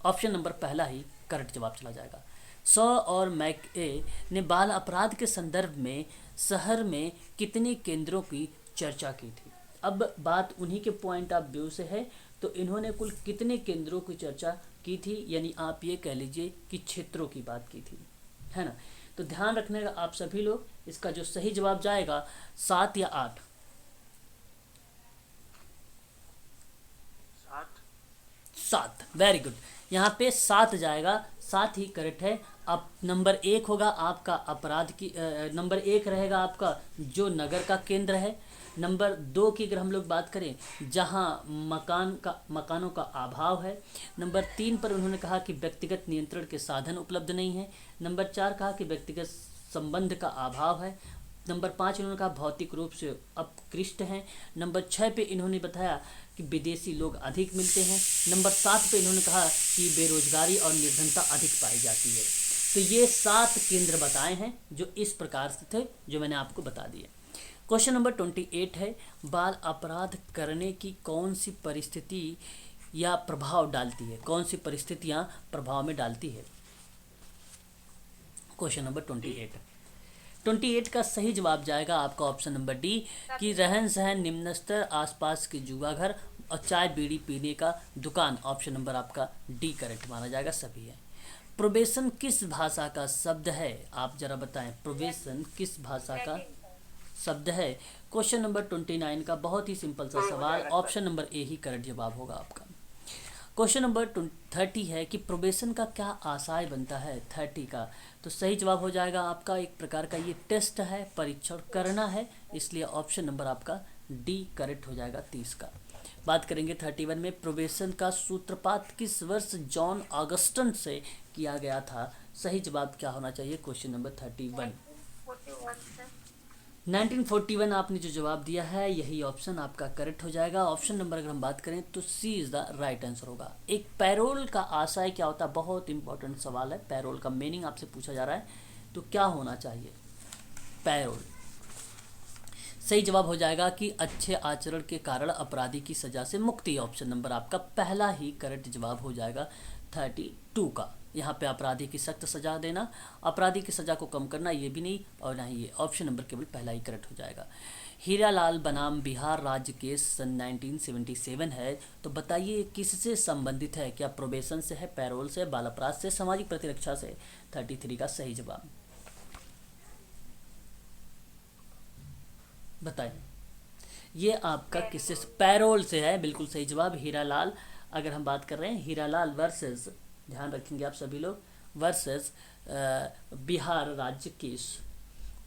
ऑप्शन नंबर पहला ही करेक्ट जवाब चला जाएगा। सॉ और मैके ने बाल अपराध के संदर्भ में शहर में कितने केंद्रों की चर्चा की थी? अब बात उन्हीं के पॉइंट ऑफ व्यू से है, तो इन्होंने कुल कितने केंद्रों की चर्चा की थी, यानी आप ये कह लीजिए कि क्षेत्रों की बात की थी, है ना। तो ध्यान रखने का आप सभी लोग, इसका जो सही जवाब जाएगा 7 या 8? 7, वेरी गुड। यहाँ पे 7 जाएगा, 7 ही करेक्ट है। अब नंबर 1 होगा आपका अपराध की, नंबर 1 रहेगा आपका जो नगर का केंद्र है। नंबर 2 की अगर हम लोग बात करें जहाँ मकानों का अभाव है। नंबर 3 पर उन्होंने कहा कि व्यक्तिगत नियंत्रण के साधन उपलब्ध नहीं है। नंबर 4 कहा कि व्यक्तिगत संबंध का अभाव है। नंबर 5 इन्होंने कहा भौतिक रूप से अपकृष्ट हैं। नंबर 6 पे इन्होंने बताया कि विदेशी लोग अधिक मिलते हैं। नंबर 7 पे इन्होंने कहा कि बेरोजगारी और निर्धनता अधिक पाई जाती है। तो ये 7 केंद्र बताए हैं जो इस प्रकार से थे जो मैंने आपको बता दिए। क्वेश्चन नंबर 28 है, बाल अपराध करने की कौन सी परिस्थिति या प्रभाव डालती है? कौन सी परिस्थितियां प्रभाव में डालती है? क्वेश्चन नंबर 28 का सही जवाब जाएगा आपका ऑप्शन नंबर डी कि रहन सहन, निम्न स्तर, आसपास के जुआ घर और चाय बीड़ी पीने का दुकान। ऑप्शन नंबर आपका डी करेक्ट माना जाएगा, सभी है। प्रोबेशन किस भाषा का शब्द है? आप जरा बताएं, प्रोबेशन किस भाषा का शब्द है? क्वेश्चन नंबर 29 का बहुत ही सिंपल सा सवाल, option number A he correct जवाब होगा आपका। क्वेश्चन नंबर 30 है कि प्रोबेशन का क्या आशय बनता है? 30 का तो सही जवाब हो जाएगा आपका एक प्रकार का ये टेस्ट है, परीक्षण करना है, इसलिए ऑप्शन नंबर आपका डी करेक्ट हो जाएगा 30 का। बात करेंगे 31 में, प्रोबेशन का सूत्रपात किस वर्ष जॉन ऑगस्टन से किया गया था? सही जवाब क्या होना चाहिए? Question number 31 41 sir. 1941 आपने जो जवाब दिया है यही ऑप्शन आपका करेक्ट हो जाएगा। ऑप्शन नंबर अगर हम बात करें तो सी इज़ द राइट आंसर होगा। एक पैरोल का आशय क्या होता है? बहुत इंपॉर्टेंट सवाल है। पैरोल का मीनिंग आपसे पूछा जा रहा है, तो क्या होना चाहिए पैरोल? सही जवाब हो जाएगा कि अच्छे आचरण के कारण अपराधी की सजा से मुक्ति। ऑप्शन नंबर आपका पहला ही करेक्ट जवाब हो जाएगा 32 का। यहाँ पे अपराधी की सख्त सजा देना, अपराधी की सजा को कम करना, ये भी नहीं और ना ही ये। ऑप्शन नंबर केवल पहला ही करेक्ट हो जाएगा। हीरालाल बनाम बिहार राज्य केस सन 1977 है, तो बताइए किससे संबंधित है? क्या प्रोबेशन से है, पैरोल से, बाल अपराध से, सामाजिक प्रतिरक्षा से? 33 का सही जवाब बताइए। ये आपका किससे? पैरोल से है, बिल्कुल सही जवाब हीरालाल। अगर हम बात कर रहे हैं हीरालाल वर्सेस, ध्यान रखेंगे आप सभी लोग, वर्सेस बिहार राज्य केस।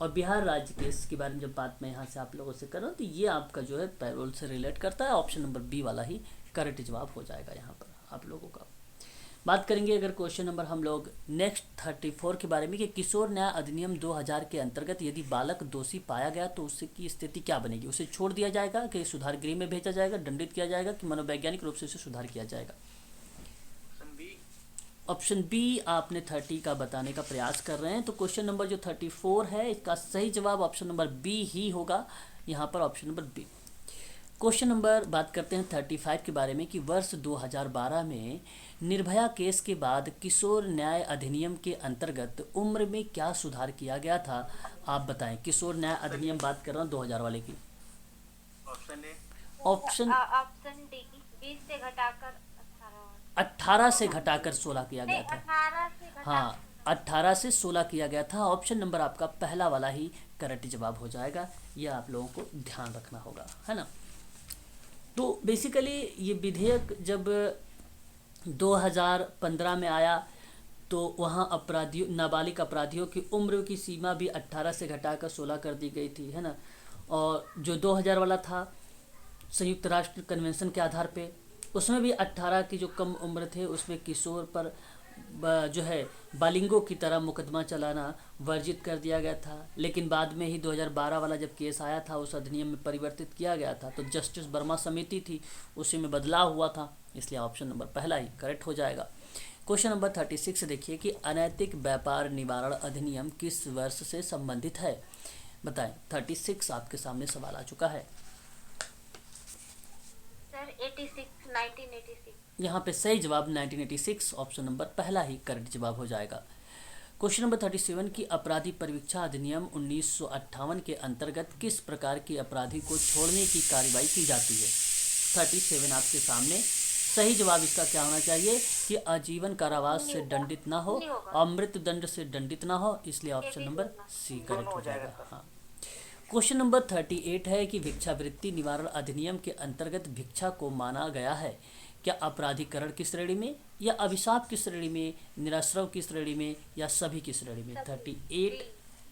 और बिहार राज्य केस के बारे में जब बात मैं यहाँ से आप लोगों से कर रहा हूँ तो ये आपका जो है पैरोल से रिलेट करता है। ऑप्शन नंबर बी वाला ही करेक्ट जवाब हो जाएगा यहाँ पर आप लोगों का। बात करेंगे अगर क्वेश्चन नंबर हम लोग नेक्स्ट 34 के बारे में कि किशोर न्याय अधिनियम 2000 के अंतर्गत यदि बालक दोषी पाया गया तो उसकी स्थिति क्या बनेगी? उसे छोड़ दिया जाएगा कि सुधार गृह में भेजा जाएगा, दंडित किया जाएगा कि मनोवैज्ञानिक रूप से उसे सुधार किया जाएगा? ऑप्शन बी आपने 30 का बताने का प्रयास कर रहे हैं, तो क्वेश्चन नंबर जो 34 है इसका सही जवाब ऑप्शन नंबर बी ही होगा यहाँ पर, option number B. Question number बात करते हैं 35 के बारे में कि वर्ष 2012 में निर्भया केस के बाद किशोर न्याय अधिनियम के अंतर्गत उम्र में क्या सुधार किया गया था? आप बताएं। किशोर न्याय अधिनियम बात कर रहा हूँ 2000 वाले की। ऑप्शन डी 20 से घटाकर 18 से घटाकर 16 किया गया था। 18 से घटाकर, हाँ, 18 से 16 किया गया था। ऑप्शन नंबर आपका पहला वाला ही करेक्ट जवाब हो जाएगा। यह आप लोगों को ध्यान रखना होगा, है ना। तो बेसिकली ये विधेयक जब 2015 में आया तो वहाँ अपराधियों, नाबालिग अपराधियों की उम्र की सीमा भी 18 से घटाकर 16 कर दी गई थी, है ना। और जो 2000 वाला था संयुक्त राष्ट्र कन्वेंशन के आधार पे, उसमें भी 18 की जो कम उम्र थे उसमें किशोर पर जो है बालिंगों की तरह मुकदमा चलाना वर्जित कर दिया गया था। लेकिन बाद में ही 2012 वाला जब केस आया था उस अधिनियम में परिवर्तित किया गया था, तो जस्टिस वर्मा समिति थी उसी में बदलाव हुआ था, इसलिए ऑप्शन नंबर पहला ही करेक्ट हो जाएगा। क्वेश्चन नंबर 36 देखिए कि अनैतिक व्यापार निवारण अधिनियम किस वर्ष से संबंधित है? बताएं। 36 आपके सामने सवाल आ चुका है। सर 1986। यहाँ पे सही जवाब 1986, ऑप्शन नंबर पहला ही करेक्ट जवाब हो जाएगा। क्वेश्चन नंबर 37 की अपराधी परिवीक्षा अधिनियम 1958 के अंतर्गत किस प्रकार के अपराधी को छोड़ने की कार्रवाई की जाती है? 37 आपके सामने। सही जवाब इसका क्या होना चाहिए कि आजीवन कारावास से दंडित ना हो और मृत्यु दंड से दंडित ना हो, इसलिए ऑप्शन नंबर सी करेक्ट हो जाएगा। हाँ। क्वेश्चन नंबर 38 है कि भिक्षावृत्ति निवारण अधिनियम के अंतर्गत भिक्षा को माना गया है क्या अपराधीकरण की श्रेणी में या अभिशाप की श्रेणी में, निराश्रव की श्रेणी में या सभी की श्रेणी में? 38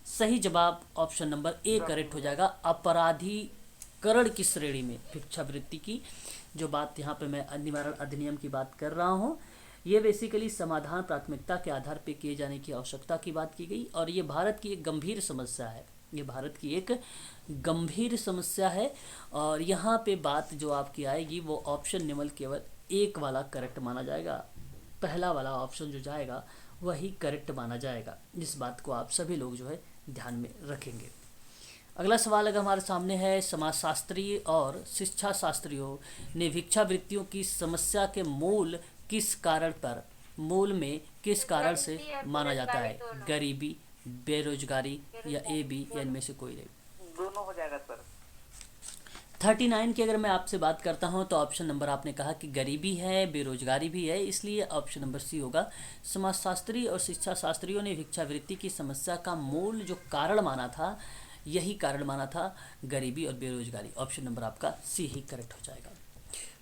सही जवाब ऑप्शन नंबर ए करेक्ट हो जाएगा। अपराधीकरण की श्रेणी में भिक्षावृत्ति की जो बात यहाँ पे मैं निवारण अधिनियम की बात कर रहा हूँ, ये बेसिकली समाधान प्राथमिकता के आधार पे किए जाने की आवश्यकता की बात की गई और ये भारत की एक गंभीर समस्या है। ये भारत की एक गंभीर समस्या है और यहाँ पे बात जो आपकी आएगी वो ऑप्शन निम्न केवल एक वाला करेक्ट माना जाएगा। पहला वाला ऑप्शन जो जाएगा वही करेक्ट माना जाएगा। इस बात को आप सभी लोग जो है ध्यान में रखेंगे। अगला सवाल अगर हमारे सामने है, समाजशास्त्री और शिक्षा शास्त्रियों ने भिक्षावृत्तियों की समस्या के मूल किस कारण पर, मूल में किस कारण से माना जाता है? गरीबी, बेरोजगारी या ए बी या इनमें से कोई नहीं? दोनों हो जाएगा सर। 39 की अगर मैं आपसे बात करता हूं तो ऑप्शन नंबर आपने कहा कि गरीबी है, बेरोजगारी भी है, इसलिए ऑप्शन नंबर सी होगा। समाजशास्त्री और शिक्षा शास्त्रियों ने भिक्षावृत्ति की समस्या का मूल जो कारण माना था, यही कारण माना था गरीबी और बेरोजगारी। ऑप्शन नंबर आपका सी ही करेक्ट हो जाएगा।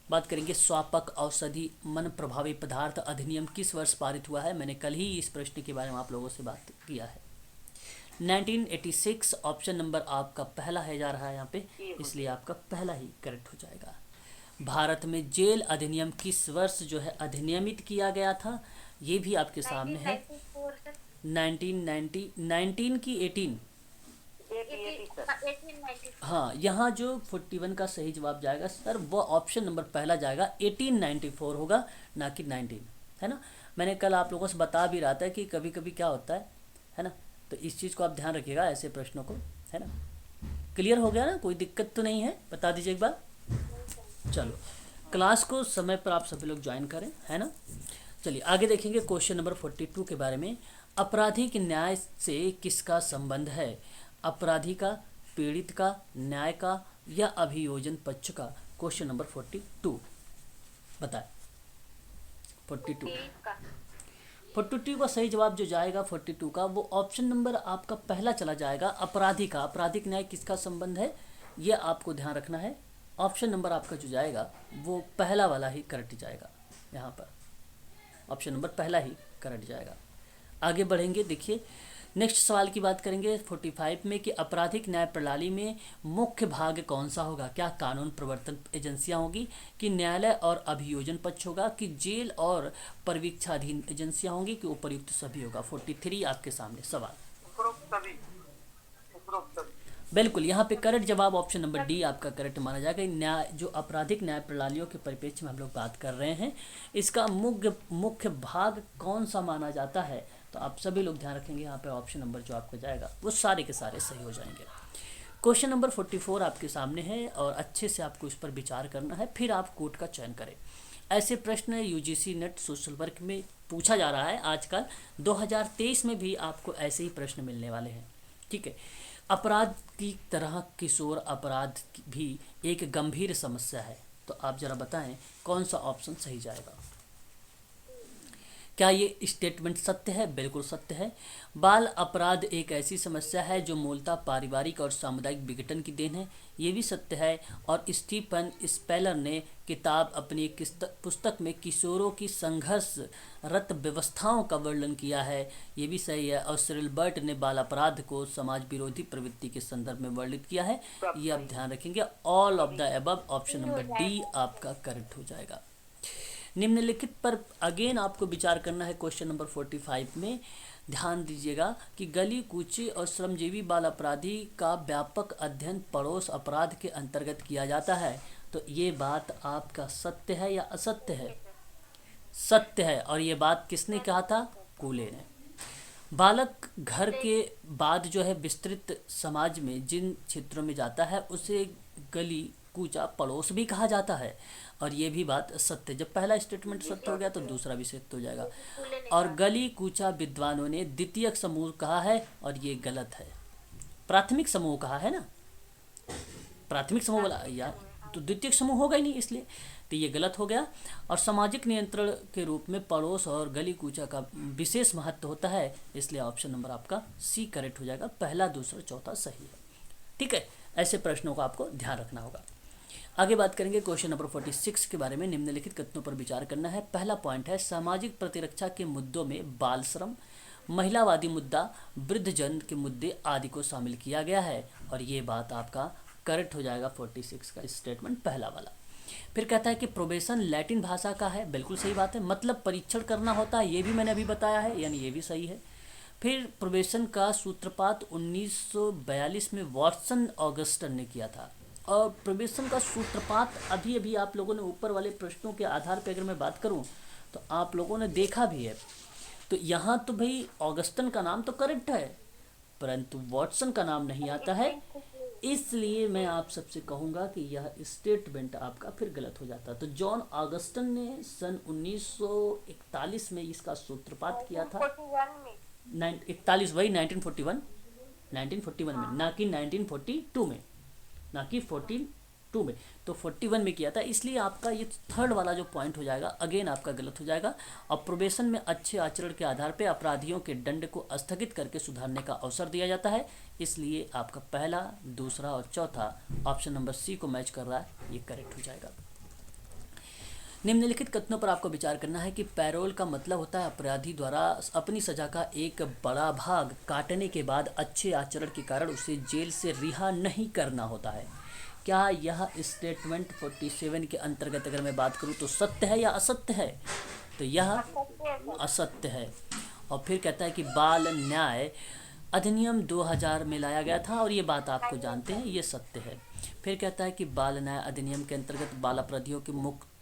बात करेंगे स्वापक औषधि मन प्रभावी पदार्थ अधिनियम किस वर्ष पारित हुआ है? मैंने कल ही इस प्रश्न के बारे में आप लोगों से बात किया है। 1986 ऑप्शन नंबर आपका पहला है जा रहा है यहाँ पे, इसलिए आपका पहला ही करेक्ट हो जाएगा। भारत में जेल अधिनियम किस वर्ष जो है अधिनियमित किया गया था, ये भी आपके सामने है। 1994 सर। 1990 19 की 18। 1894। हाँ, यहाँ जो 41 का सही जवाब जाएगा सर वो ऑप्शन नंबर पहला जाएगा, 1894 होगा, ना कि 19, है ना। मैंने कल आप लोगों से बता भी रहा था कि कभी कभी क्या होता है ना, तो इस चीज़ को आप ध्यान रखिएगा ऐसे प्रश्नों को, है ना। क्लियर हो गया ना, कोई दिक्कत तो नहीं है, बता दीजिए एक बार। चलो, क्लास को समय पर आप सभी लोग ज्वाइन करें, है ना। चलिए आगे देखेंगे क्वेश्चन नंबर 42 के बारे में। आपराधिक न्याय से किसका संबंध है? अपराधी का, पीड़ित का, न्याय का या अभियोजन पक्ष का? क्वेश्चन नंबर 42 बताएं। 42 का 42 का सही जवाब जो जाएगा 42 का, वो ऑप्शन नंबर आपका पहला चला जाएगा, अपराधी का। आपराधिक न्याय किसका संबंध है ये आपको ध्यान रखना है। ऑप्शन नंबर आपका जो जाएगा वो पहला वाला ही करेक्ट जाएगा, यहाँ पर ऑप्शन नंबर पहला ही करेक्ट जाएगा। आगे बढ़ेंगे, देखिए नेक्स्ट सवाल की बात करेंगे 45 में कि आपराधिक न्याय प्रणाली में मुख्य भाग कौन सा होगा? क्या कानून प्रवर्तन एजेंसियां होगी, कि न्यायालय और अभियोजन पक्ष होगा, कि जेल और परिवीक्षाधीन एजेंसियां होंगी, कि उपर्युक्त सभी होगा? 43 आपके सामने सवाल। उपरोक्त सभी। बिल्कुल, यहाँ पे करेक्ट जवाब ऑप्शन नंबर डी आपका करेक्ट माना जाएगा। न्याय जो आपराधिक न्याय प्रणालियों के परिप्रेक्ष्य में हम लोग बात कर रहे हैं, इसका मुख्य भाग कौन सा माना जाता है, तो आप सभी लोग ध्यान रखेंगे। यहाँ पे ऑप्शन नंबर जो आपका जाएगा वो सारे के सारे सही हो जाएंगे। क्वेश्चन नंबर 44 आपके सामने है और अच्छे से आपको इस पर विचार करना है, फिर आप कोड का चयन करें। ऐसे प्रश्न यूजीसी नेट सोशल वर्क में पूछा जा रहा है आजकल, 2023 में भी आपको ऐसे ही प्रश्न मिलने वाले हैं, ठीक है। अपराध की तरह किशोर अपराध भी एक गंभीर समस्या है, तो आप जरा बताएं कौन सा ऑप्शन सही जाएगा? क्या ये स्टेटमेंट सत्य है? बिल्कुल सत्य है। बाल अपराध एक ऐसी समस्या है जो मूलतः पारिवारिक और सामुदायिक विघटन की देन है, ये भी सत्य है। और स्टीफन स्पेलर ने किताब अपनी एक पुस्तक में किशोरों की संघर्षरत व्यवस्थाओं का वर्णन किया है, ये भी सही है। और सिरिल बर्ट ने बाल अपराध को समाज विरोधी प्रवृत्ति के संदर्भ में वर्णित किया है, ये आप ध्यान रखेंगे। All of the above option number D आपका करेक्ट हो जाएगा। निम्नलिखित पर अगेन आपको विचार करना है। क्वेश्चन नंबर 45 में ध्यान दीजिएगा कि गली कूचे और श्रमजीवी बाल अपराधी का व्यापक अध्ययन पड़ोस अपराध के अंतर्गत किया जाता है, तो ये बात आपका सत्य है या असत्य है? सत्य है। और ये बात किसने कहा था? कूले ने। बालक घर के बाद जो है विस्तृत समाज में जिन क्षेत्रों में जाता है उसे गली कूचा पड़ोस भी कहा जाता है, और ये भी बात सत्य। जब पहला स्टेटमेंट सत्य हो गया तो दूसरा भी सत्य हो जाएगा। और गली कूचा विद्वानों ने द्वितीयक समूह कहा है, और ये गलत है। प्राथमिक समूह कहा है ना, प्राथमिक समूह बोला यार, तो द्वितीयक समूह होगा ही नहीं, इसलिए तो ये गलत हो गया। और सामाजिक नियंत्रण के रूप में पड़ोस और गली कूचा का विशेष महत्व होता है, इसलिए ऑप्शन नंबर आपका सी करेक्ट हो जाएगा। पहला, दूसरा, चौथा सही है, ठीक है। ऐसे प्रश्नों को आपको ध्यान रखना होगा। आगे बात करेंगे क्वेश्चन नंबर 46 के बारे में। निम्नलिखित कथनों पर विचार करना है। पहला पॉइंट है, सामाजिक प्रतिरक्षा के मुद्दों में बाल श्रम, महिलावादी मुद्दा, वृद्धजन के मुद्दे आदि को शामिल किया गया है, और ये बात आपका करेक्ट हो जाएगा 46 का स्टेटमेंट पहला वाला। फिर कहता है कि प्रोबेशन लैटिन भाषा का है, बिल्कुल सही बात है, मतलब परीक्षण करना होता है, ये भी मैंने अभी बताया है, यानी ये भी सही है। फिर प्रोबेशन का सूत्रपात 1942 में वॉटसन ऑगस्टन ने किया था, और प्रोबेशन का सूत्रपात अभी अभी आप लोगों ने ऊपर वाले प्रश्नों के आधार पर अगर मैं बात करूं तो आप लोगों ने देखा भी है। तो यहाँ तो भाई ऑगस्टन का नाम तो करेक्ट है, परंतु वॉटसन का नाम नहीं आता है, इसलिए मैं आप सबसे कहूँगा कि यह स्टेटमेंट आपका फिर गलत हो जाता। तो जॉन ऑगस्टन ने सन 1941 में इसका सूत्रपात किया था। 41 वही 1941 में, ना कि 1942 में, ना कि 42 में, तो 41 में किया था, इसलिए आपका ये थर्ड वाला जो पॉइंट हो जाएगा अगेन आपका गलत हो जाएगा। और प्रोबेशन में अच्छे आचरण के आधार पर अपराधियों के दंड को स्थगित करके सुधारने का अवसर दिया जाता है, इसलिए आपका पहला, दूसरा और चौथा ऑप्शन नंबर सी को मैच कर रहा है, ये करेक्ट हो जाएगा। निम्नलिखित कथनों पर आपको विचार करना है कि पैरोल का मतलब होता है अपराधी द्वारा अपनी सजा का एक बड़ा भाग काटने के बाद अच्छे आचरण के कारण उसे जेल से रिहा नहीं करना होता है। क्या यह स्टेटमेंट 47 के अंतर्गत अगर मैं बात करूं तो सत्य है या असत्य है? तो यह असत्य है। और फिर कहता है कि बाल न्याय अधिनियम 2000 में लाया गया था और ये बात आपको जानते हैं, ये सत्य है। फिर कहता है कि बाल न्याय अधिनियम के अंतर्गत बाल अपराधियों के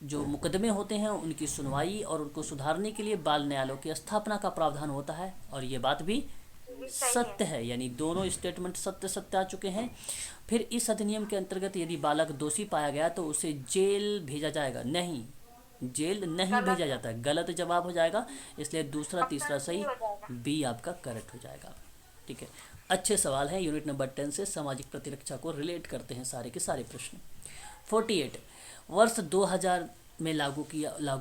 जो मुकदमे होते हैं उनकी सुनवाई और उनको सुधारने के लिए बाल न्यायालयों की स्थापना का प्रावधान होता है, और ये बात भी सत्य है। यानी दोनों स्टेटमेंट सत्य सत्य आ चुके हैं। फिर इस अधिनियम के अंतर्गत यदि बालक दोषी पाया गया तो उसे जेल भेजा जाएगा? नहीं, जेल नहीं भेजा जाता, गलत जवाब हो जाएगा, इसलिए दूसरा तीसरा सही, बी आपका करेक्ट हो जाएगा। ठीक है, अच्छे सवाल हैं। यूनिट नंबर 10 से सामाजिक प्रतिरक्षा को रिलेट करते हैं सारे के सारे प्रश्न। 48 वर्ष 2000 में लागू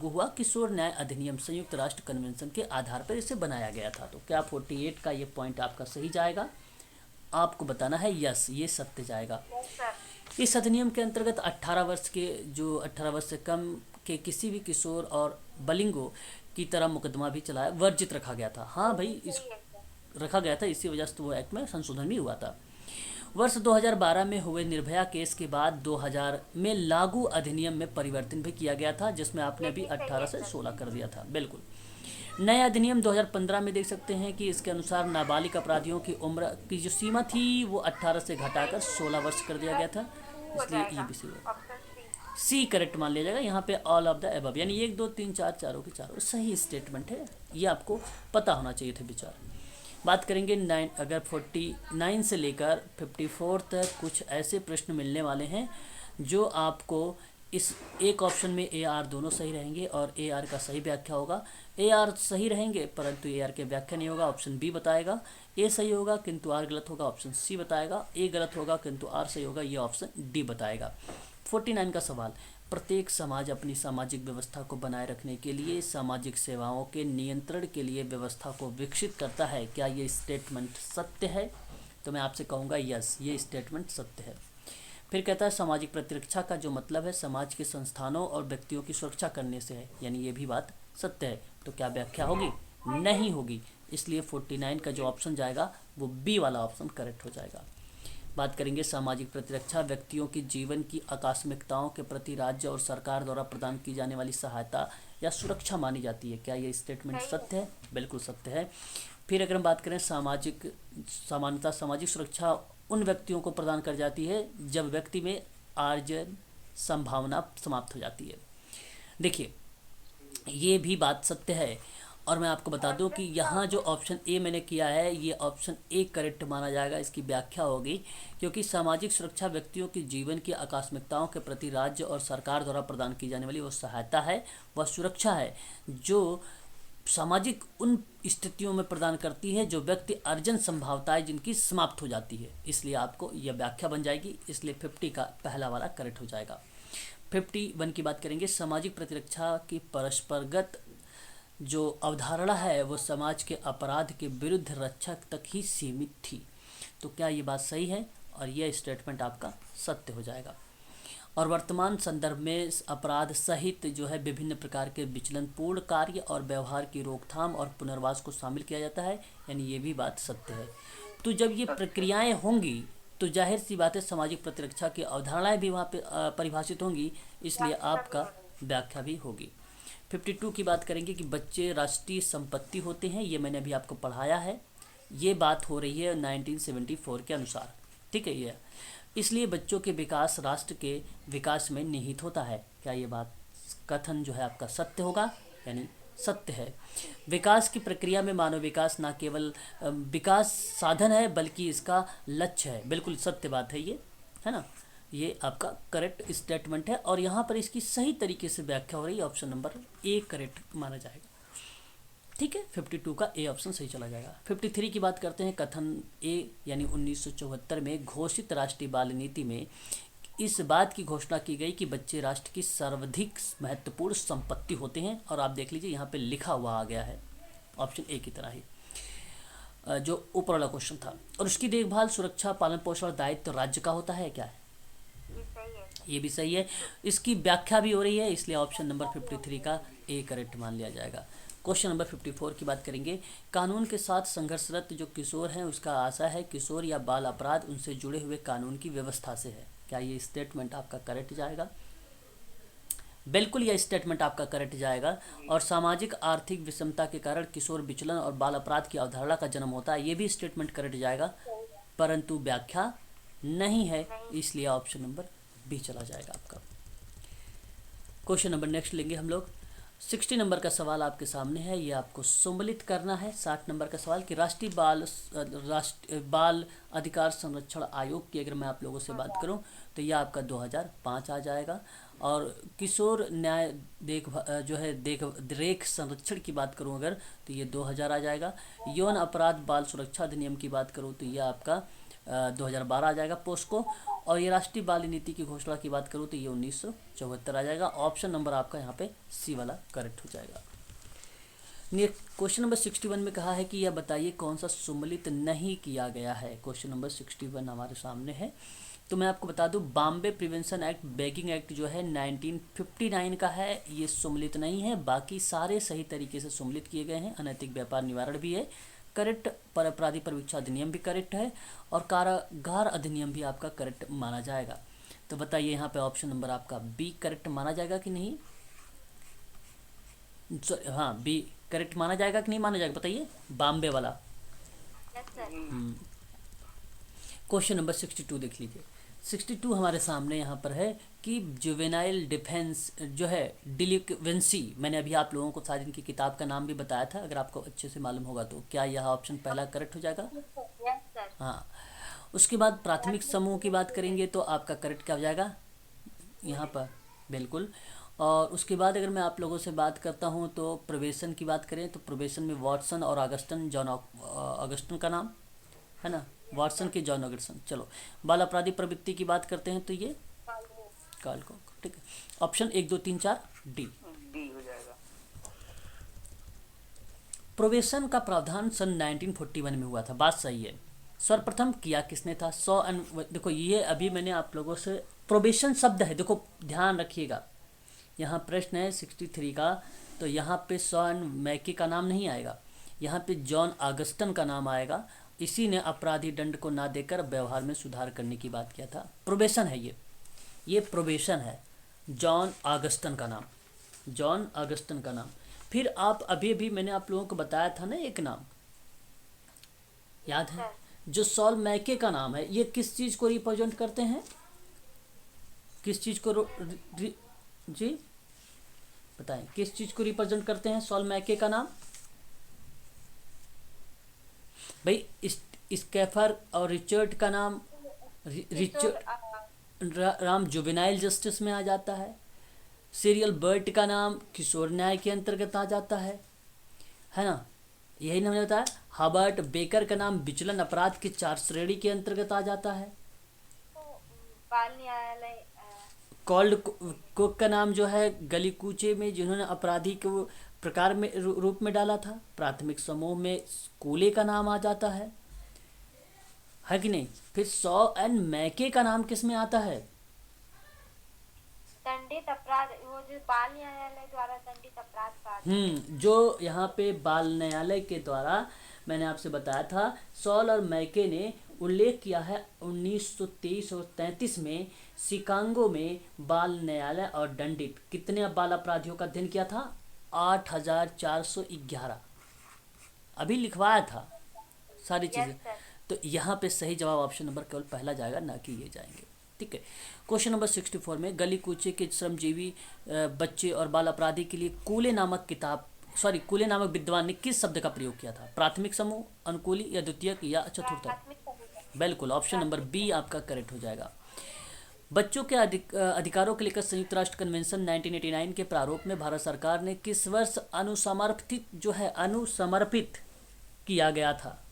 हुआ किशोर न्याय अधिनियम संयुक्त राष्ट्र कन्वेंशन के आधार पर इसे बनाया गया था। तो क्या 48 का ये पॉइंट आपका सही जाएगा? आपको बताना है यस, ये सत्य जाएगा। इस अधिनियम के अंतर्गत 18 वर्ष से कम के किसी भी किशोर और बलिंगों की तरह मुकदमा भी चलाया वर्जित रखा गया था। हाँ भाई, इस रखा गया था, इसी वजह से वो एक्ट में संशोधन भी हुआ था। वर्ष 2012 में हुए निर्भया केस के बाद 2000 में लागू अधिनियम में परिवर्तन भी किया गया था, जिसमें आपने अभी 18 से 16 कर दिया था। बिल्कुल। नया अधिनियम 2015 में देख सकते हैं कि इसके अनुसार नाबालिग अपराधियों की उम्र की जो सीमा थी वो 18 से घटाकर 16 वर्ष कर दिया गया था, इसलिए ये भी सही होगा। सी करेक्ट मान लिया जाएगा यहाँ पे, ऑल ऑफ द एबव, यानी 1 2 3 4 चारों के चारों सही स्टेटमेंट है। ये आपको पता होना चाहिए थे विचार। बात करेंगे 49 से लेकर 54 तक कुछ ऐसे प्रश्न मिलने वाले हैं जो आपको इस एक ऑप्शन में ए आर दोनों सही रहेंगे और ए आर का सही व्याख्या होगा। ए आर सही रहेंगे परंतु ए आर के व्याख्या नहीं होगा, ऑप्शन बी बताएगा। ए सही होगा किंतु आर गलत होगा, ऑप्शन सी बताएगा। ए गलत होगा किंतु आर सही होगा, ये ऑप्शन डी बताएगा। 49 का सवाल, प्रत्येक समाज अपनी सामाजिक व्यवस्था को बनाए रखने के लिए सामाजिक सेवाओं के नियंत्रण के लिए व्यवस्था को विकसित करता है। क्या ये स्टेटमेंट सत्य है? तो मैं आपसे कहूँगा यस, ये स्टेटमेंट सत्य है। फिर कहता है सामाजिक प्रतिरक्षा का जो मतलब है समाज के संस्थानों और व्यक्तियों की सुरक्षा करने से है, यानी ये भी बात सत्य है। तो क्या व्याख्या होगी? नहीं होगी, इसलिए 49 का जो ऑप्शन जाएगा वो बी वाला ऑप्शन करेक्ट हो जाएगा। बात करेंगे सामाजिक प्रतिरक्षा व्यक्तियों की जीवन की आकस्मिकताओं के प्रति राज्य और सरकार द्वारा प्रदान की जाने वाली सहायता या सुरक्षा मानी जाती है। क्या ये स्टेटमेंट सत्य है? बिल्कुल सत्य है। फिर अगर हम बात करें सामाजिक सुरक्षा उन व्यक्तियों को प्रदान कर जाती है जब व्यक्ति में आर्जन संभावना समाप्त हो जाती है। देखिए, ये भी बात सत्य है। और मैं आपको बता दूं कि यहाँ जो ऑप्शन ए मैंने किया है ये ऑप्शन ए करेक्ट माना जाएगा। इसकी व्याख्या होगी क्योंकि सामाजिक सुरक्षा व्यक्तियों की जीवन की आकस्मिकताओं के प्रति राज्य और सरकार द्वारा प्रदान की जाने वाली वो सहायता है, वह सुरक्षा है जो सामाजिक उन स्थितियों में प्रदान करती है जो व्यक्ति अर्जन संभावनाएं जिनकी समाप्त हो जाती है। इसलिए आपको यह व्याख्या बन जाएगी, इसलिए 50 का पहला वाला करेक्ट हो जाएगा। 51 की बात करेंगे, सामाजिक प्रतिरक्षा की परस्परगत जो अवधारणा है वो समाज के अपराध के विरुद्ध रक्षा तक ही सीमित थी। तो क्या ये बात सही है? और यह स्टेटमेंट आपका सत्य हो जाएगा। और वर्तमान संदर्भ में अपराध सहित जो है विभिन्न प्रकार के विचलनपूर्ण कार्य और व्यवहार की रोकथाम और पुनर्वास को शामिल किया जाता है, यानी ये भी बात सत्य है। तो जब ये प्रक्रियाएं होंगी तो जाहिर सी बात है सामाजिक प्रतिरक्षा की अवधारणाएं भी वहाँ पे परिभाषित होंगी, इसलिए आपका व्याख्या भी होगी। 52 की बात करेंगे कि बच्चे राष्ट्रीय संपत्ति होते हैं, ये मैंने अभी आपको पढ़ाया है। ये बात हो रही है 1974 के अनुसार, ठीक है ये। इसलिए बच्चों के विकास राष्ट्र के विकास में निहित होता है। क्या ये बात कथन जो है आपका सत्य होगा? यानी सत्य है। विकास की प्रक्रिया में मानव विकास न केवल विकास साधन है बल्कि इसका लक्ष्य है। बिल्कुल सत्य बात है ये, है ना। ये आपका करेक्ट स्टेटमेंट है और यहाँ पर इसकी सही तरीके से व्याख्या हो रही है। ऑप्शन नंबर ए करेक्ट माना जाएगा, ठीक है। 52 का ए ऑप्शन सही चला जाएगा। 53 की बात करते हैं। कथन ए यानी 1974 में घोषित राष्ट्रीय बाल नीति में इस बात की घोषणा की गई कि बच्चे राष्ट्र की सर्वाधिक महत्वपूर्ण संपत्ति होते हैं। और आप देख लीजिए यहाँ पे लिखा हुआ आ गया है ऑप्शन ए की तरह ही जो ऊपर वाला क्वेश्चन था। और उसकी देखभाल, सुरक्षा, पालन पोषण और दायित्व राज्य का होता है। क्या है? ये सही है सर। ये भी सही है। इसकी व्याख्या भी हो रही है, इसलिए ऑप्शन नंबर 53 का ए करेक्ट मान लिया जाएगा। क्वेश्चन नंबर 54 की बात करेंगे। कानून के साथ संघर्षरत जो किशोर हैं उसका आशा है किशोर या बाल अपराध उनसे जुड़े हुए कानून की व्यवस्था से है। क्या ये स्टेटमेंट आपका करेक्ट जाएगा? बिल्कुल यह स्टेटमेंट आपका करेक्ट जाएगा। और सामाजिक आर्थिक विषमता के कारण किशोर विचलन और बाल अपराध की अवधारणा का जन्म होता है, ये भी स्टेटमेंट करेक्ट जाएगा, परंतु व्याख्या नहीं है, इसलिए ऑप्शन नंबर बी चला जाएगा आपका। क्वेश्चन नंबर नेक्स्ट लेंगे हम लोग। 60 नंबर का सवाल आपके सामने है, ये आपको सम्मिलित करना है। 60 नंबर का सवाल कि राष्ट्रीय बाल अधिकार संरक्षण आयोग की अगर मैं आप लोगों से बात करूं तो यह आपका 2005 आ जाएगा। और किशोर न्याय देख रेख संरक्षण की बात करूं अगर तो ये 2000 आ जाएगा। यौन अपराध बाल सुरक्षा अधिनियम की बात करूं तो यह आपका 2012 आ जाएगा पोस्को। और ये राष्ट्रीय बाल नीति की घोषणा की बात करूँ तो ये 1974 आ जाएगा। ऑप्शन नंबर आपका यहाँ पे सी वाला करेक्ट हो जाएगा। क्वेश्चन नंबर 61 में कहा है कि यह बताइए कौन सा सम्मिलित नहीं किया गया है। क्वेश्चन नंबर 61 हमारे सामने है, तो मैं आपको बता दूं Bombay prevention act begging act जो है 1959 का है, ये सम्मिलित नहीं है। बाकी सारे सही तरीके से सम्मिलित किए गए हैं। अनैतिक व्यापार निवारण भी है करेक्ट, पर अपराधी परीक्षा अधिनियम भी करेक्ट है, और कारागार अधिनियम भी आपका करेक्ट माना जाएगा। तो बताइए यहाँ पे ऑप्शन नंबर आपका बी करेक्ट माना जाएगा कि नहीं? हाँ, बी करेक्ट माना जाएगा कि नहीं माना जाएगा, बताइए बॉम्बे वाला। Yes sir. क्वेश्चन नंबर 62 देख लीजिए। 62 हमारे सामने यहाँ पर है कि जुवेनाइल डिफेंस जो है डिलिक्वेंसी, मैंने अभी आप लोगों को शायद इनकी किताब का नाम भी बताया था, अगर आपको अच्छे से मालूम होगा तो क्या यह ऑप्शन पहला करेक्ट हो जाएगा? Yes sir. हाँ। उसके बाद प्राथमिक समूह की बात करेंगे तो आपका करेक्ट क्या हो जाएगा यहाँ पर? बिल्कुल। और उसके बाद अगर मैं आप लोगों से बात करता हूँ तो प्रोबेशन की बात करें तो प्रोबेशन में वॉटसन और अगस्टन, जॉन अगस्टन का नाम है ना, वॉटसन के जॉन अगस्टन। चलो, बाल अपराधी प्रवृत्ति की बात करते हैं तो ये काल को, ठीक है। ऑप्शन 1 2 3 4 डी हो जाएगा। प्रोबेशन का प्रावधान सन 1941 में हुआ था, बात सही है। सर्वप्रथम किया किसने था? देखो ये अभी मैंने आप लोगों से प्रोबेशन शब्द है, देखो ध्यान रखिएगा, यहाँ प्रश्न है 63 का, तो यहाँ पे सॉ एंड मैके का नाम नहीं आएगा, यहाँ पे जॉन ऑगस्टन का नाम आएगा। इसी ने अपराधी दंड को ना देकर व्यवहार में सुधार करने की बात किया था। प्रोबेशन है ये प्रोबेशन है, जॉन ऑगस्टन का नाम, जॉन ऑगस्टन का नाम। फिर आप अभी मैंने आप लोगों को बताया था ना एक नाम, याद है, जो सॉल मैके का नाम है, ये किस चीज़ को रिप्रेजेंट करते हैं? किस चीज़ को जी बताएं, किस चीज़ को रिप्रेजेंट करते हैं सॉल मैके का नाम? भाई स्कैफर और रिचर्ड का नाम रिचर्ड राम जुवेनाइल जस्टिस में आ जाता है। सीरियल बर्ट का नाम किशोर न्याय के अंतर्गत आ जाता है ना, यही नाम होता है। हबर्ट बेकर का नाम विचलन अपराध की 4 श्रेणी के अंतर्गत आ जाता है। बाल न्यायालय कॉल्ड कुक का नाम जो है गली कूचे में जिन्होंने अपराधी को प्रकार में रूप में डाला था। प्राथमिक समूह में कूले का नाम आ जाता है कि नहीं? फिर सॉ एंड मैके का नाम किस में आता है? दंडित अपराध, वो जो बाल न्यायालय द्वारा दंडित अपराध का जो यहाँ पे बाल न्यायालय के द्वारा मैंने आपसे बताया था, सॉल और मैके ने उल्लेख किया है 1923 और 33 में शिकागो में बाल न्यायालय और दंडित कितने बाल अपराधियों का अध्ययन किया था? 8411 अभी लिखवाया था सारी चीज़ें। तो यहाँ पे सही जवाब ऑप्शन नंबर केवल पहला जाएगा, ना कि ये जाएंगे, ठीक है। क्वेश्चन नंबर 64 में गली कूचे के श्रमजीवी बच्चे और बाल अपराधी के लिए कूले नामक विद्वान ने किस शब्द का प्रयोग किया था? प्राथमिक समूह, अनुकूली या द्वितीयक या चतुर्थक? बिल्कुल, ऑप्शन नंबर बी आपका करेक्ट हो जाएगा। बच्चों के अधिकारों के लेकर संयुक्त राष्ट्र कन्वेंशन 1989 के प्रारूप में भारत सरकार ने किस वर्ष अनुसमर्पित किया गया था?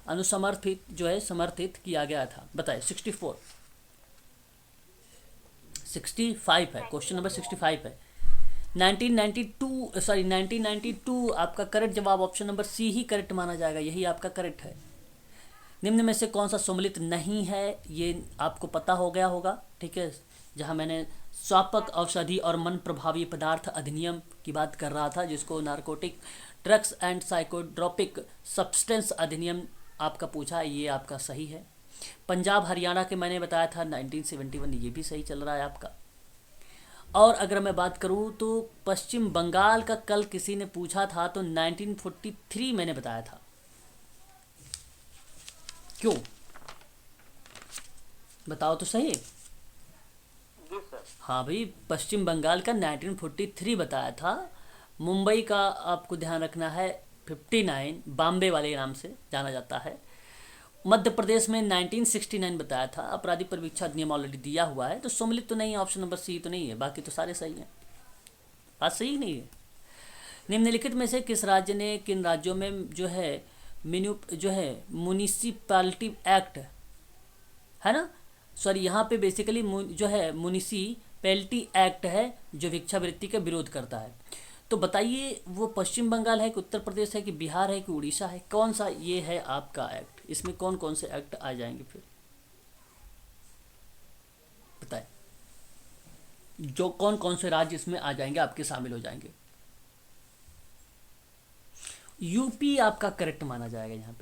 समर्थित किया गया था, बताए। 65 है, क्वेश्चन नंबर 65 है। 1992 आपका करेक्ट जवाब ऑप्शन नंबर सी ही करेक्ट माना जाएगा, यही आपका करेक्ट है। निम्न में से कौन सा सम्मिलित नहीं है, ये आपको पता हो गया होगा, ठीक है। जहाँ मैंने स्वापक औषधि और मन प्रभावी पदार्थ अधिनियम की बात कर रहा था, जिसको narcotic drugs and psychotropic substance अधिनियम आपका पूछा, ये आपका सही है। पंजाब हरियाणा के मैंने बताया था 1971, ये भी सही चल रहा है आपका। और अगर मैं बात करूं तो पश्चिम बंगाल का कल किसी ने पूछा था तो 1943 मैंने बताया था। क्यों बताओ तो सही। जी सर। हाँ भाई, पश्चिम बंगाल का 1943 बताया था। मुंबई का आपको ध्यान रखना है 59, बॉम्बे वाले नाम से जाना जाता है। मध्य प्रदेश में 1969 बताया था। आपराधिक परीक्षा अधिनियम ऑलरेडी दिया हुआ है, तो सम्मिलित तो नहीं है, ऑप्शन नंबर सी तो नहीं है, बाकी तो सारे सही हैं। बात सही नहीं है। निम्नलिखित में से किस राज्य ने किन राज्यों में जो है म्युनिसिपैलिटी एक्ट है ना, सॉरी यहाँ पे बेसिकली जो है म्युनिसिपैलिटी एक्ट है जो भिक्षावृत्ति का विरोध करता है। तो बताइए वो पश्चिम बंगाल है कि उत्तर प्रदेश है कि बिहार है कि उड़ीसा है, कौन सा ये है आपका एक्ट? इसमें कौन कौन से एक्ट आ जाएंगे फिर बताएं, जो कौन कौन से राज्य इसमें आ जाएंगे, आपके शामिल हो जाएंगे? यूपी आपका करेक्ट माना जाएगा।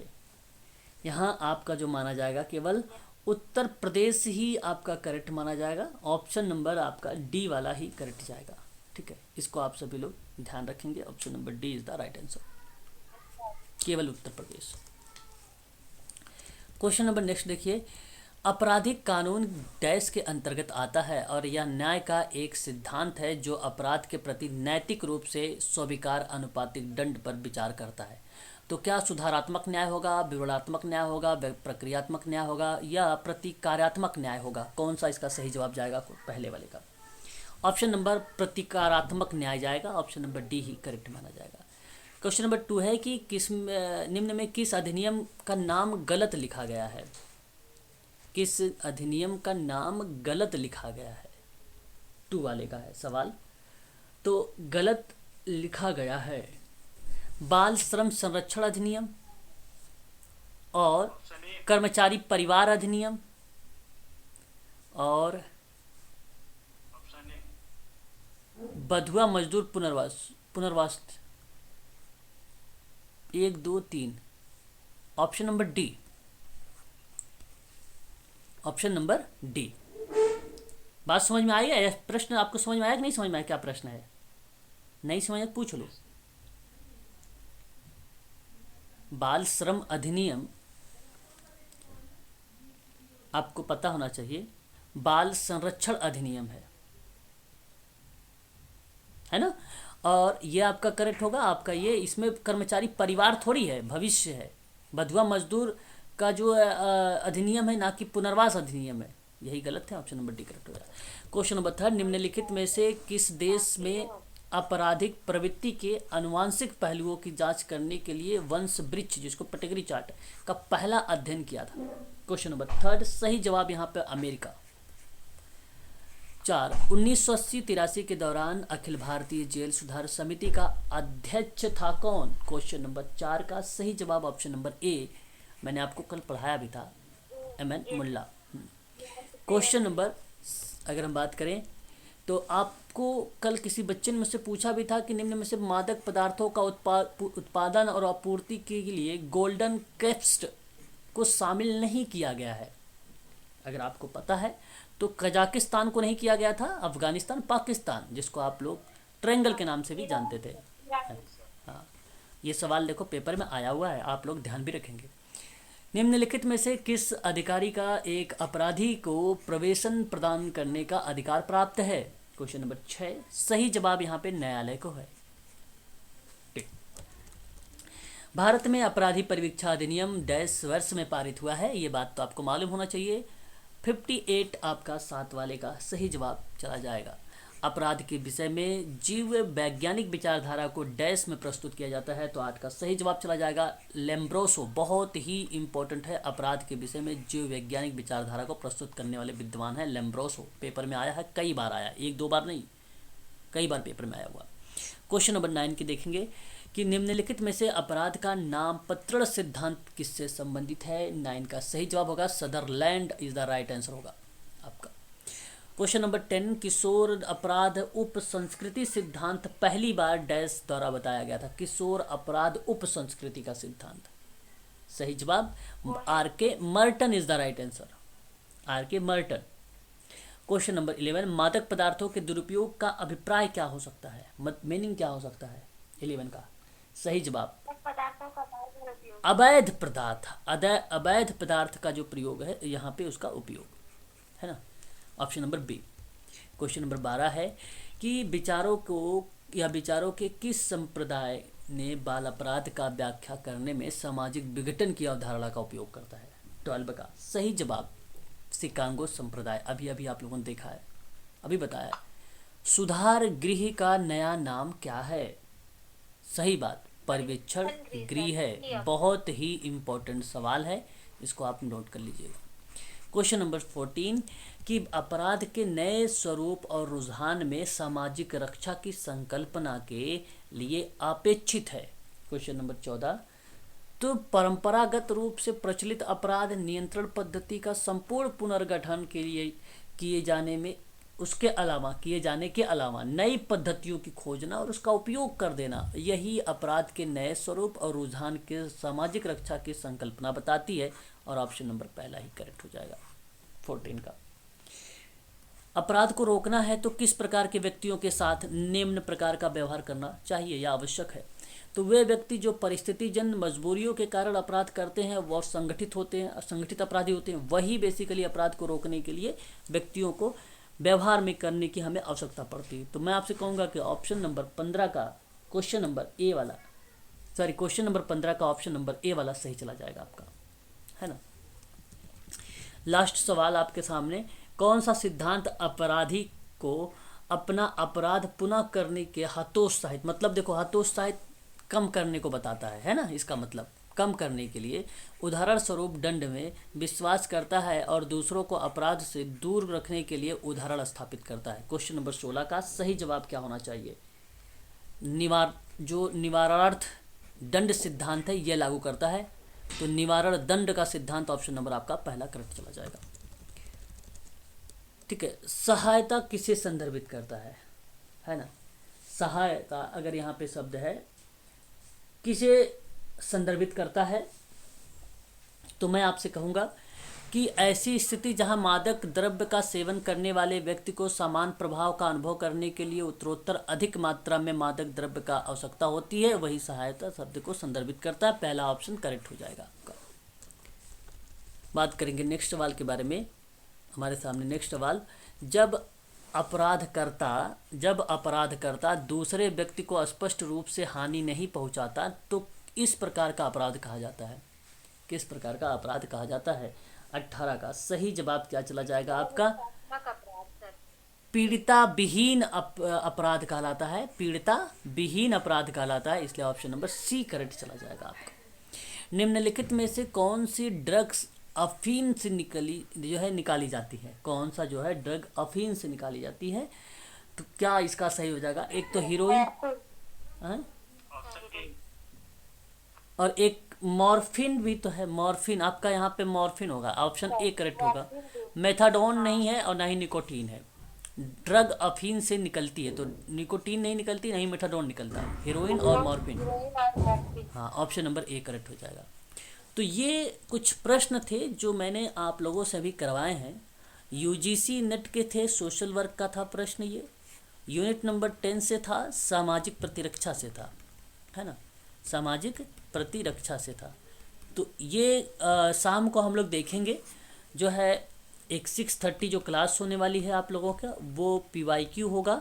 यहाँ आपका जो माना जाएगा केवल उत्तर प्रदेश ही आपका करेक्ट माना जाएगा। ऑप्शन नंबर आपका डी वाला ही करेक्ट जाएगा, ठीक है। इसको आप सभी लोग ध्यान रखेंगे, option number D is the right answer, केवल Uttar Pradesh. Question number next देखिए, आपराधिक कानून डैश के अंतर्गत आता है और यह न्याय का एक सिद्धांत है जो अपराध के प्रति नैतिक रूप से स्वीकार अनुपातिक दंड पर विचार करता है। तो क्या सुधारात्मक न्याय होगा, विवरणात्मक न्याय होगा, प्रक्रियात्मक न्याय होगा या प्रतिकार्यात्मक न्याय होगा? कौन सा इसका सही जवाब जाएगा? पहले वाले का ऑप्शन नंबर प्रतिकारात्मक न्याय जाएगा, ऑप्शन नंबर डी ही करेक्ट माना जाएगा। क्वेश्चन नंबर 2 है कि निम्न में किस अधिनियम का नाम गलत लिखा गया है? किस अधिनियम का नाम गलत लिखा गया है? 2 वाले का है सवाल। तो गलत लिखा गया है बाल श्रम संरक्षण अधिनियम और कर्मचारी परिवार अधिनियम और बधुआ मजदूर पुनर्वास 1 2 3, option number D, option number D. बात समझ में आई है? प्रश्न आपको समझ में आया कि नहीं समझ में आया? क्या प्रश्न है? नहीं समझ आया पूछ लो। बाल श्रम अधिनियम आपको पता होना चाहिए, बाल संरक्षण अधिनियम है ना। और ये आपका करेक्ट होगा। आपका ये इसमें कर्मचारी परिवार थोड़ी है, भविष्य है। बधुआ मजदूर का जो अधिनियम है, ना कि पुनर्वास अधिनियम है। यही गलत है, ऑप्शन नंबर डी करेक्ट हो जाएगा। क्वेश्चन नंबर 3, निम्नलिखित में से किस देश में आपराधिक प्रवृत्ति के आनुवांशिक पहलुओं की जांच करने के लिए वंश वृक्ष, जिसको पेडिग्री चार्ट का पहला अध्ययन किया था? क्वेश्चन नंबर 3 सही जवाब यहाँ पे अमेरिका। 4, 1980-83 के दौरान अखिल भारतीय जेल सुधार समिति का अध्यक्ष था कौन? क्वेश्चन नंबर 4 का सही जवाब ऑप्शन नंबर ए, मैंने आपको कल पढ़ाया भी था, एम.एन. मुल्ला। क्वेश्चन नंबर, अगर हम बात करें तो आपको कल किसी बच्चे ने मुझसे पूछा भी था कि निम्न में से मादक पदार्थों का उत्पादन और आपूर्ति के लिए गोल्डन क्रेस्ट को शामिल नहीं किया गया है। अगर आपको पता है तो कजाकिस्तान को नहीं किया गया था, अफगानिस्तान, पाकिस्तान, जिसको आप लोग ट्रायंगल के नाम से भी जानते थे। हाँ, ये सवाल देखो पेपर में आया हुआ है, आप लोग ध्यान भी रखेंगे। निम्नलिखित में से किस अधिकारी का एक अपराधी को प्रवेशन प्रदान करने का अधिकार प्राप्त है? क्वेश्चन नंबर 6 सही जवाब यहाँ पे न्यायालय को है। भारत में अपराधी परिवीक्षा अधिनियम डैश वर्ष में पारित हुआ है, ये बात तो आपको मालूम होना चाहिए। 58 आपका 7 वाले का सही जवाब चला जाएगा। अपराध के विषय में जीव वैज्ञानिक विचारधारा को डैश में प्रस्तुत किया जाता है, तो 8 का सही जवाब चला जाएगा लेम्ब्रोसो। बहुत ही इंपॉर्टेंट है, अपराध के विषय में जीव वैज्ञानिक विचारधारा को प्रस्तुत करने वाले विद्वान है लेम्ब्रोसो। पेपर में आया है, कई बार आया, 1-2 बार नहीं, कई बार पेपर में आया हुआ। क्वेश्चन नंबर 9 की देखेंगे, कि निम्नलिखित में से अपराध का नामपत्रण सिद्धांत किससे संबंधित है। 9 का सही जवाब होगा Sutherland is the right answer होगा आपका। क्वेश्चन नंबर 10, किशोर अपराध उप संस्कृति सिद्धांत पहली बार डैश द्वारा बताया गया था। किशोर अपराध उप संस्कृति का सिद्धांत, सही जवाब R K Merton is the right answer, R K Merton. Question number 11, मादक पदार्थों के दुरुपयोग का अभिप्राय क्या हो सकता है, मीनिंग क्या हो सकता है 11 का, सही जवाब पदार्थों का बार उपयोग। अवैध पदार्थ, अवैध पदार्थ का जो प्रयोग है यहाँ पे उसका उपयोग है ना, option number B. Question number 12 है कि विचारों को या विचारों के किस संप्रदाय ने बाल अपराध का व्याख्या करने में सामाजिक विघटन की अवधारणा का उपयोग करता है। 12 का सही जवाब शिकागो संप्रदाय, अभी अभी आप लोगों ने देखा है, अभी बताया। सुधार गृह का नया नाम क्या है, सही बात पर्यवेक्षण गृह है। बहुत ही इम्पोर्टेंट सवाल है, इसको आप नोट कर लीजिएगा। क्वेश्चन नंबर 14 कि अपराध के नए स्वरूप और रुझान में सामाजिक रक्षा की संकल्पना के लिए अपेक्षित है। क्वेश्चन नंबर 14, तो परंपरागत रूप से प्रचलित अपराध नियंत्रण पद्धति का संपूर्ण पुनर्गठन के लिए किए जाने के अलावा नई पद्धतियों की खोजना और उसका उपयोग कर देना, यही अपराध के नए स्वरूप और रुझान के सामाजिक रक्षा की संकल्पना बताती है, और ऑप्शन नंबर पहला ही करेक्ट हो जाएगा 14 का। अपराध को रोकना है तो किस प्रकार के व्यक्तियों के साथ निम्न प्रकार का व्यवहार करना चाहिए या आवश्यक है। तो वे व्यक्ति जो परिस्थितिजन्य मजबूरियों के कारण अपराध करते हैं वो संगठित होते हैं, संगठित अपराधी होते हैं, वही बेसिकली अपराध को रोकने के लिए व्यक्तियों को व्यवहार में करने की हमें आवश्यकता पड़ती है। तो मैं आपसे कहूँगा कि ऑप्शन नंबर 15 का क्वेश्चन नंबर ए वाला, सॉरी क्वेश्चन नंबर 15 का ऑप्शन नंबर ए वाला सही चला जाएगा आपका, है ना। लास्ट सवाल आपके सामने, कौन सा सिद्धांत अपराधी को अपना अपराध पुनः करने के हतोत्साहित, मतलब देखो हतोत्साहित कम करने को बताता है ना, इसका मतलब कम करने के लिए उदाहरण स्वरूप दंड में विश्वास करता है और दूसरों को अपराध से दूर रखने के लिए उदाहरण स्थापित करता है। क्वेश्चन नंबर 16 का सही जवाब क्या होना चाहिए। जो निवारणार्थ दंड सिद्धांत है यह लागू करता है, तो निवारण दंड का सिद्धांत ऑप्शन नंबर आपका पहला करेक्ट चला जाएगा। ठीक है, सहायता किसे संदर्भित करता है ना। सहायता अगर यहाँ पे शब्द है किसे संदर्भित करता है, तो मैं आपसे कहूँगा कि ऐसी स्थिति जहाँ मादक द्रव्य का सेवन करने वाले व्यक्ति को समान प्रभाव का अनुभव करने के लिए उत्तरोत्तर अधिक मात्रा में मादक द्रव्य का आवश्यकता होती है, वही सहायता शब्द को संदर्भित करता है। पहला ऑप्शन करेक्ट हो जाएगा आपका। बात करेंगे नेक्स्ट सवाल के बारे में। हमारे सामने नेक्स्ट सवाल, जब अपराधकर्ता दूसरे व्यक्ति को स्पष्ट रूप से हानि नहीं पहुंचाता तो इस प्रकार का अपराध कहा जाता है। किस प्रकार का अपराध कहा जाता है। 18 का सही जवाब क्या चला जाएगा आपका, पीड़िता विहीन अपराध कहलाता है, पीड़िता विहीन अपराध कहलाता है, इसलिए ऑप्शन नंबर सी करेक्ट चला जाएगा आपका। निम्नलिखित में से कौन सी ड्रग्स अफीम से निकाली जाती है, कौन सा जो है ड्रग अफीम से निकाली जाती है, तो क्या इसका सही हो जाएगा। एक तो हीरोइन और एक मॉर्फिन भी तो है, मॉर्फिन आपका यहाँ पे मॉर्फिन होगा, ऑप्शन ए करेक्ट होगा। मेथाडोन नहीं है और ना ही निकोटीन है। ड्रग अफीम से निकलती है तो निकोटीन नहीं निकलती, नहीं मेथाडोन निकलता है, हीरोइन और मॉर्फिन। हाँ, ऑप्शन नंबर ए करेक्ट हो जाएगा। तो ये कुछ प्रश्न थे जो मैंने आप लोगों से अभी करवाए हैं। यूजीसी नेट के थे, सोशल वर्क का था प्रश्न, ये यूनिट नंबर 10 से था, सामाजिक प्रतिरक्षा से था, है ना, सामाजिक प्रतिरक्षा से था। तो ये शाम को हम लोग देखेंगे, जो है एक 6:30 जो क्लास होने वाली है आप लोगों का, वो PYQ होगा।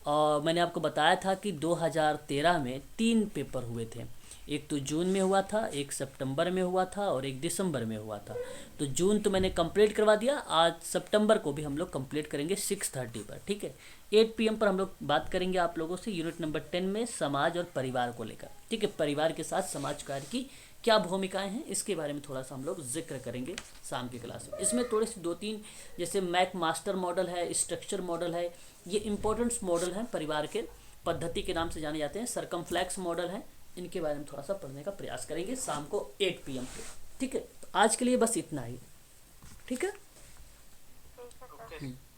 और मैंने आपको बताया था कि 2013 में 3 पेपर हुए थे, एक तो जून में हुआ था, एक सितंबर में हुआ था और एक दिसंबर में हुआ था। तो जून तो मैंने कंप्लीट करवा दिया, आज सितंबर को भी हम लोग कंप्लीट करेंगे 6:30 पर, ठीक है। 8 PM पर हम लोग बात करेंगे आप लोगों से यूनिट नंबर 10 में समाज और परिवार को लेकर, ठीक है। परिवार के साथ समाज कार्य की क्या भूमिकाएं हैं, इसके बारे में थोड़ा सा हम लोग जिक्र करेंगे शाम की क्लास में। इसमें थोड़े से 2-3 जैसे मैक मास्टर मॉडल है, स्ट्रक्चर मॉडल है, ये इंपॉर्टेंट्स मॉडल हैं, परिवार के पद्धति के नाम से जाने जाते हैं। सरकमफ्लेक्स मॉडल है, इनके बारे में थोड़ा सा पढ़ने का प्रयास करेंगे शाम को 8 PM पे। ठीक है, तो आज के लिए बस इतना ही। ठीक है। ठीक है सर। ओके।